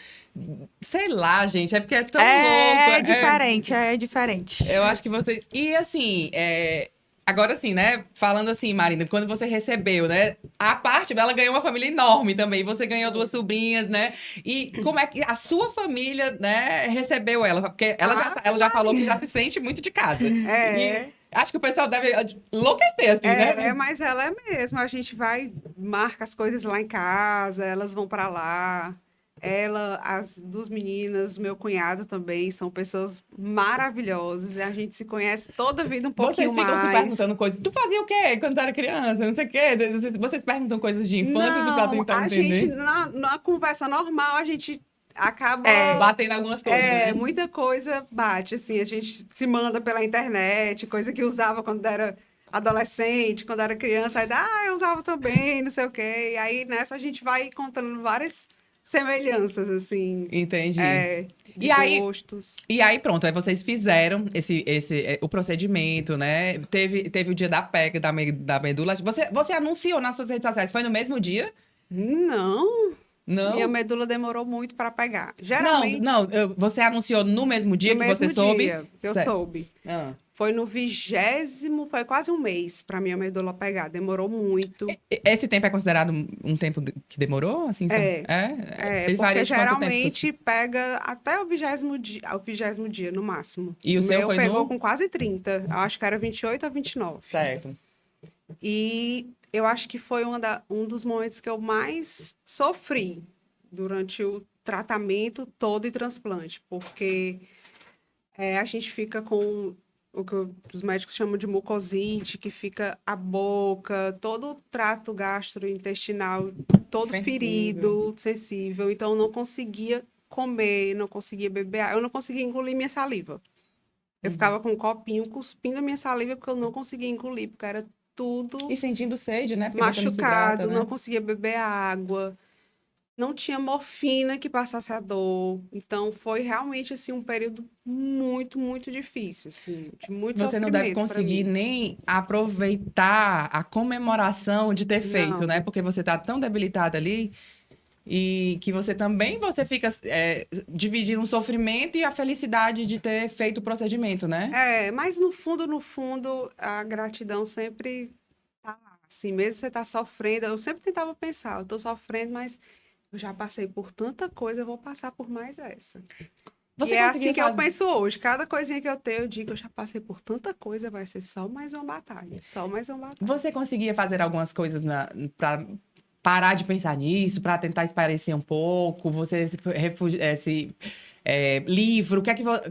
Sei lá, gente, é porque é tão louco. É diferente. Eu acho que vocês... E assim, agora sim, né? Falando assim, Marina, quando você recebeu, né? A parte dela ganhou uma família enorme também. Você ganhou 2 sobrinhas, né? E como é que a sua família, né, recebeu ela? Porque ela já falou que já se sente muito de casa. E acho que o pessoal deve enlouquecer, assim, né? Mas ela é mesmo. A gente marca as coisas lá em casa, elas vão pra lá. As 2 meninas, meu cunhado também, são pessoas maravilhosas. E a gente se conhece toda a vida um pouquinho Vocês ficam mais. se perguntando coisas. Tu fazia o quê quando tu era criança? Não sei o quê. Vocês perguntam coisas de infância pra tentar a entender? gente, na conversa normal, a gente acaba... Batendo algumas coisas, né? muita coisa bate, assim, a gente se manda pela internet, coisa que usava quando era adolescente, quando era criança, aí eu usava também, não sei o quê. E aí, nessa, a gente vai encontrando várias semelhanças, assim, Entendi. de E aí- gostos. E aí, pronto, aí vocês fizeram o procedimento, né? Teve o dia da pega da medula. Você anunciou nas suas redes sociais, foi no mesmo dia? Não, Não? minha medula demorou muito para pegar. Geralmente, Você anunciou no mesmo dia no que mesmo você soube? dia que eu Certo. soube. Ah. Foi no 20º, foi quase um mês para minha medula pegar. Demorou muito. Esse tempo é considerado um tempo que demorou? Assim, Ele varia Porque de quanto tempo? geralmente pega até o 20º dia, no máximo. E o seu meu foi pegou no? com quase 30. Eu acho que era 28 a 29. Certo. E eu acho que foi um dos momentos que eu mais sofri durante o tratamento todo e transplante, porque a gente fica com o que os médicos chamam de mucosite, que fica a boca, todo o trato gastrointestinal, todo Sensível. ferido, sensível. Então, eu não conseguia comer, não conseguia beber água, eu não conseguia engolir minha saliva. Eu ficava com um copinho cuspindo a minha saliva porque eu não conseguia engolir, porque era tudo E sentindo sede, né? Porque você não se hidrata, machucado, né? não conseguia beber água, não tinha morfina que passasse a dor. Então, foi realmente, assim, um período muito, muito difícil, assim, de muito Você não deve sofrimento pra conseguir mim. nem aproveitar a comemoração de ter feito, Não. né? Porque você tá tão debilitada ali e que você fica dividindo o sofrimento e a felicidade de ter feito o procedimento, né? Mas no fundo, a gratidão sempre tá lá. Assim, mesmo você tá sofrendo, eu sempre tentava pensar, eu tô sofrendo, mas eu já passei por tanta coisa, eu vou passar por mais essa. Você E é conseguia assim que eu fazer- penso hoje. Cada coisinha que eu tenho, eu digo, eu já passei por tanta coisa, vai ser só mais uma batalha. Só mais uma batalha. Você conseguia fazer algumas coisas para parar de pensar nisso, para tentar espairecer um pouco? Você livro,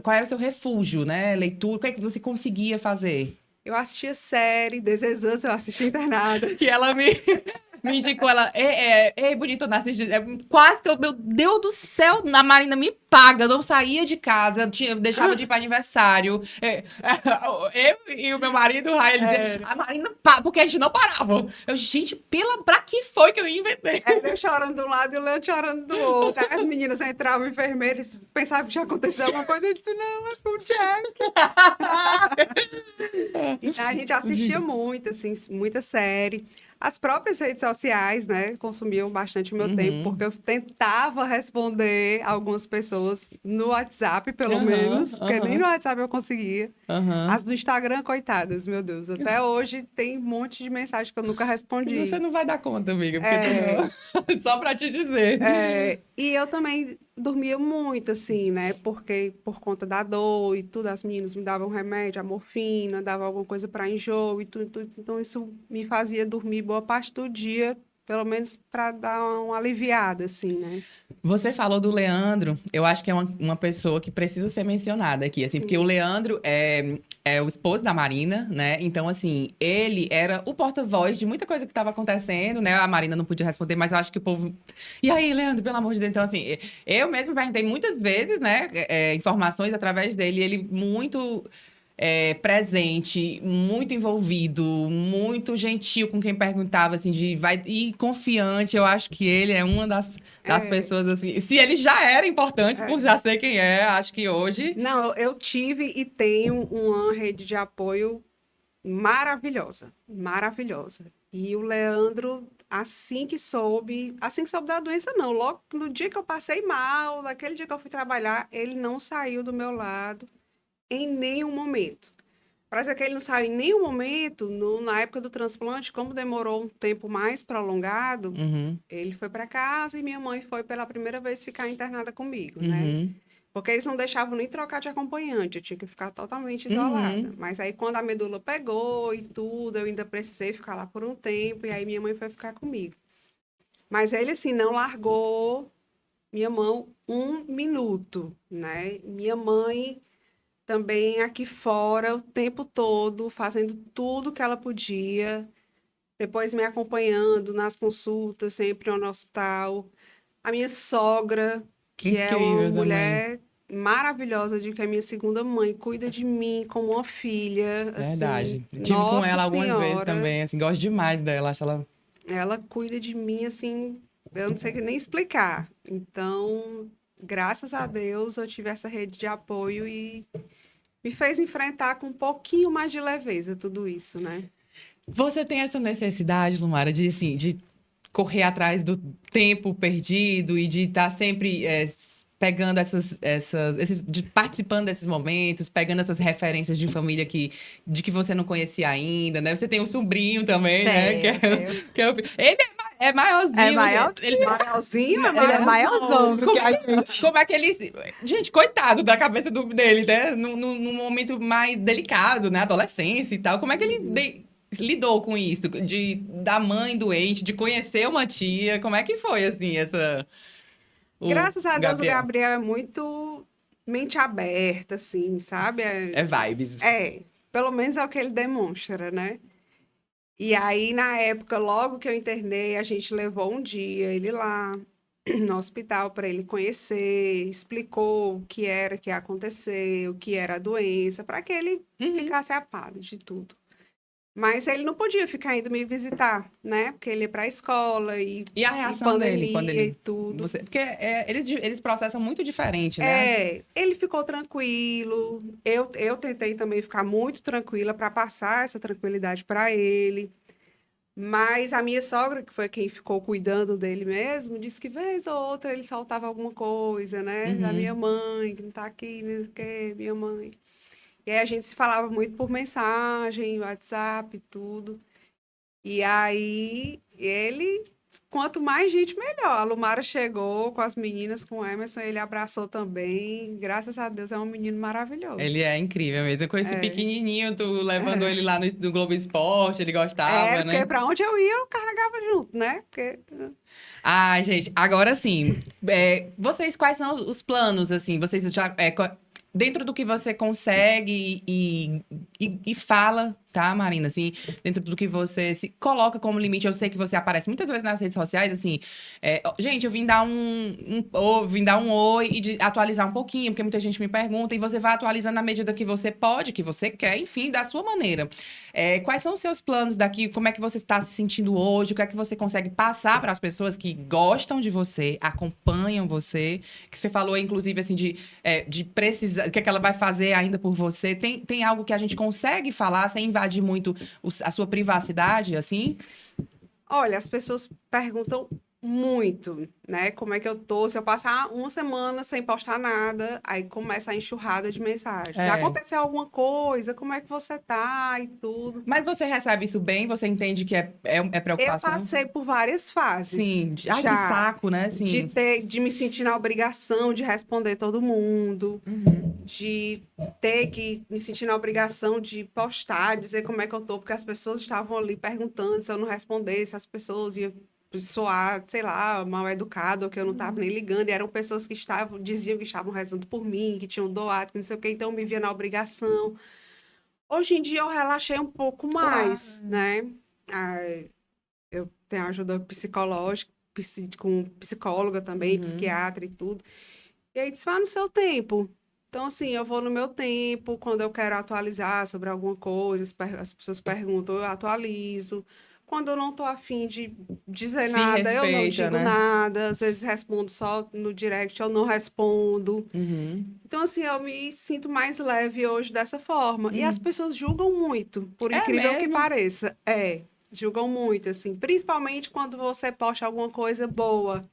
qual era o seu refúgio, né? Leitura, o que é que você conseguia fazer? Eu assistia série, Desejando, eu assistia internada. Que ela me indicou, bonito, não assiste. Quase que meu Deus do céu, a Marina me paga, eu não saía de casa, eu deixava de ir para aniversário. Eu e o meu marido, o Rai, ele dizia, a Marina paga, porque a gente não parava. Gente, pra que foi que eu inventei? Eu chorando de um lado e o Leandro chorando do outro. Aí as meninas entravam, enfermeiras, pensavam que tinha acontecido alguma coisa. Eu disse, não, mas foi o Jack. Então, a gente assistia muito, assim, muita série. As próprias redes sociais, né, consumiam bastante o meu tempo, porque eu tentava responder algumas pessoas no WhatsApp, pelo menos, porque nem no WhatsApp eu conseguia. As do Instagram, coitadas, meu Deus. Até hoje tem um monte de mensagem que eu nunca respondi. Você não vai dar conta, amiga, porque tu não... Só pra te dizer. E eu também dormia muito, assim, né? Porque por conta da dor e tudo, as meninas me davam remédio, a morfina, davam alguma coisa para enjoo e tudo. Então, isso me fazia dormir boa parte do dia, pelo menos para dar uma aliviada, assim, né? Você falou do Leandro, eu acho que é uma pessoa que precisa ser mencionada aqui, assim, Sim. porque o Leandro é o esposo da Marina, né? Então, assim, ele era o porta-voz de muita coisa que estava acontecendo, né? A Marina não podia responder, mas eu acho que o povo... E aí, Leandro, pelo amor de Deus? Então, assim, eu mesmo perguntei muitas vezes, né? Informações através dele, e ele muito... presente, muito envolvido, muito gentil com quem perguntava, assim, e confiante. Eu acho que ele é uma das pessoas, assim... Se ele já era importante, por já sei quem é, acho que hoje... Não, eu tive e tenho uma rede de apoio maravilhosa, maravilhosa. E o Leandro, assim que soube da doença, não. Logo no dia que eu passei mal, naquele dia que eu fui trabalhar, ele não saiu do meu lado em nenhum momento. Parece que ele não saiu em nenhum momento, na época do transplante, como demorou um tempo mais prolongado, ele foi para casa e minha mãe foi pela primeira vez ficar internada comigo, né? Porque eles não deixavam nem trocar de acompanhante, eu tinha que ficar totalmente isolada. Mas aí, quando a medula pegou e tudo, eu ainda precisei ficar lá por um tempo, e aí minha mãe foi ficar comigo. Mas ele, assim, não largou minha mão um minuto, né? Minha mãe também aqui fora, o tempo todo, fazendo tudo que ela podia, depois me acompanhando nas consultas, sempre no hospital. A minha sogra que é Incrível uma também. mulher maravilhosa, de que é minha segunda mãe, cuida de mim como uma filha. Verdade. Assim, Tive com Nossa ela algumas vezes Senhora, também, assim, gosto demais dela, acho ela... ela cuida de mim, assim, eu não sei nem explicar. Então, graças a Deus, eu tive essa rede de apoio e me fez enfrentar com um pouquinho mais de leveza tudo isso, né? Você tem essa necessidade, Lumara, de, assim, de correr atrás do tempo perdido e de estar sempre pegando participando desses momentos, pegando essas referências de família de que você não conhecia ainda, né? Você tem um sobrinho também, né? Tenho. Ele é maiorzinho. É maior ele, Maiorzinho, Ele é maiorzão do que a gente. como é que ele... Gente, coitado da cabeça dele, né? Num momento mais delicado, né? Adolescência e tal. Como é que ele lidou com isso? Da mãe doente, de conhecer uma tia. Como é que foi, assim, Graças a Deus, o Gabriel é muito mente aberta, assim, sabe? É vibes. Pelo menos é o que ele demonstra, né? E aí, na época, logo que eu internei, a gente levou um dia ele lá no hospital para ele conhecer, explicou o que era que ia acontecer, o que era a doença, para que ele ficasse a par de tudo. Mas ele não podia ficar indo me visitar, né? Porque ele ia para a escola e a reação dele quando ele... e tudo. Porque eles processam muito diferente, né? Ele ficou tranquilo. Eu tentei também ficar muito tranquila para passar essa tranquilidade para ele. Mas a minha sogra, que foi quem ficou cuidando dele mesmo, disse que vez ou outra ele soltava alguma coisa, né? Da minha mãe, que não tá aqui, não sei o quê, minha mãe. E aí a gente se falava muito por mensagem, WhatsApp e tudo. E aí ele, quanto mais gente, melhor. A Lumara chegou com as meninas, com o Emerson, ele abraçou também. Graças a Deus, é um menino maravilhoso. Ele é incrível mesmo. Com esse pequenininho, tu levando ele lá no Globo Esporte, ele gostava, né? Porque pra onde eu ia, eu carregava junto, né? Porque... Ai, gente, agora sim, vocês, quais são os planos, assim? Vocês já... dentro do que você consegue e fala, tá, Marina? Assim, dentro do que você se coloca como limite. Eu sei que você aparece muitas vezes nas redes sociais, assim... gente, eu vim dar vim dar um oi e atualizar um pouquinho, porque muita gente me pergunta, e você vai atualizando na medida que você pode, que você quer, enfim, da sua maneira. Quais são os seus planos daqui? Como é que você está se sentindo hoje? O que é que você consegue passar para as pessoas que gostam de você, acompanham você? Que você falou, inclusive, assim, de precisar... O que é que ela vai fazer ainda por você? Tem algo que a gente consegue falar sem invadir muito a sua privacidade, assim? Olha, as pessoas perguntam muito, né? Como é que eu tô? Se eu passar uma semana sem postar nada, aí começa a enxurrada de mensagens. Aconteceu alguma coisa? Como é que você tá? E tudo. Mas você recebe isso bem? Você entende que é preocupação? Eu passei por várias fases. Sim. Ai, que saco, né? Sim. De me sentir na obrigação de responder todo mundo. De ter que me sentir na obrigação de postar, dizer como é que eu tô, porque as pessoas estavam ali perguntando se eu não respondesse, as pessoas iam soar, sei lá, mal educado, ou que eu não estava nem ligando, e eram pessoas que diziam que estavam rezando por mim, que tinham doado, que não sei o quê, então eu me via na obrigação. Hoje em dia eu relaxei um pouco mais, né? Eu tenho ajuda psicológica, com psicóloga também, psiquiatra e tudo. E aí disse, vai no seu tempo. Então, assim, eu vou no meu tempo, quando eu quero atualizar sobre alguma coisa, as pessoas perguntam, eu atualizo. Quando eu não tô afim de dizer nada, eu não digo nada. Às vezes respondo só no direct, eu não respondo. Então, assim, eu me sinto mais leve hoje dessa forma. E as pessoas julgam muito, por incrível que pareça. Julgam muito, assim. Principalmente quando você posta alguma coisa boa.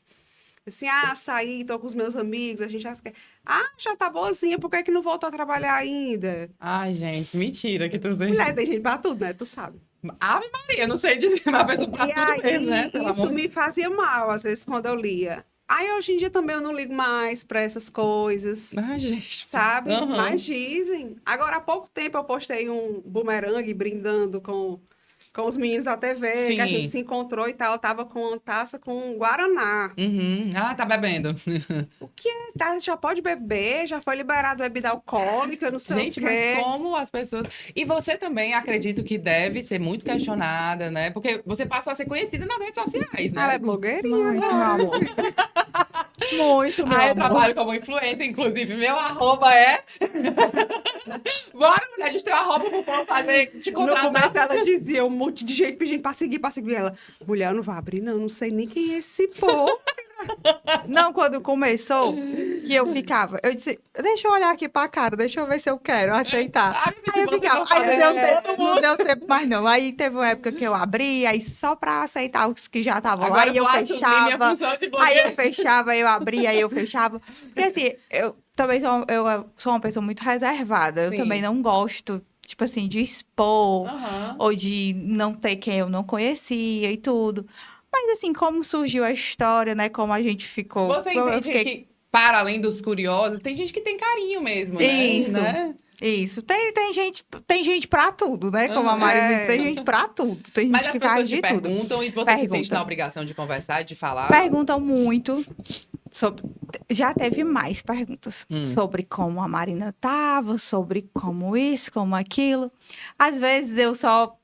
Assim, saí, tô com os meus amigos, a gente já tá boazinha, por que não voltou a trabalhar ainda? Ai, gente, mentira que tu... Mulher, tem gente pra tudo, né? Tu sabe. Ave Maria, não sei dizer, mas pessoa pra tudo mesmo, né? Isso me fazia mal, às vezes, quando eu lia. Aí, hoje em dia, também eu não ligo mais pra essas coisas. Ai, gente. Sabe? Mas dizem. Agora, há pouco tempo, eu postei um bumerangue brindando com os meninos da TV, que a gente se encontrou e tal. Eu tava com uma taça com Guaraná. Tá bebendo. O que é? Já pode beber, já foi liberado bebida alcoólica, não sei o quê. Gente, mas como as pessoas... E você também, acredito que deve ser muito questionada, né? Porque você passou a ser conhecida nas redes sociais, né? Ela é blogueirinha, meu amor. Muito, meu Eu amor. trabalho como influencer, inclusive, meu arroba é... Bora, mulher, a gente tem um arroba pro povo fazer, te No contratar. começo ela dizia um monte de gente pedindo pra seguir. Ela, mulher, eu não vou abrir, não sei nem quem é esse povo. Não, quando começou, que eu ficava, eu disse, deixa eu olhar aqui pra cara, deixa eu ver se eu quero aceitar. Ai, Aí eu você ficava, for aí não fazer, deu todo tempo, não deu tempo mais não. Aí teve uma época que eu abri, aí só pra aceitar os que já estavam lá, Agora aí eu vou assumir minha fechava, função de aí blogueira. eu fechava, aí eu abria, aí eu fechava. Porque assim, eu também eu sou uma pessoa muito reservada, eu Sim. também não gosto, tipo assim, de expor, Aham. ou de não ter quem eu não conhecia e tudo. Mas assim, como surgiu a história, né? Como a gente ficou. Você entende que, para além dos curiosos, tem gente que tem carinho mesmo, né? Isso. Né? Isso. Tem gente pra tudo, né? Como a Mari disse, tem gente pra tudo. Tem gente Mas as que pessoas faz te de tudo. perguntam e você se sente Perguntam. na obrigação de conversar, de falar. Perguntam muito sobre. Já teve mais perguntas sobre como a Marina tava, sobre como isso, como aquilo. Às vezes eu só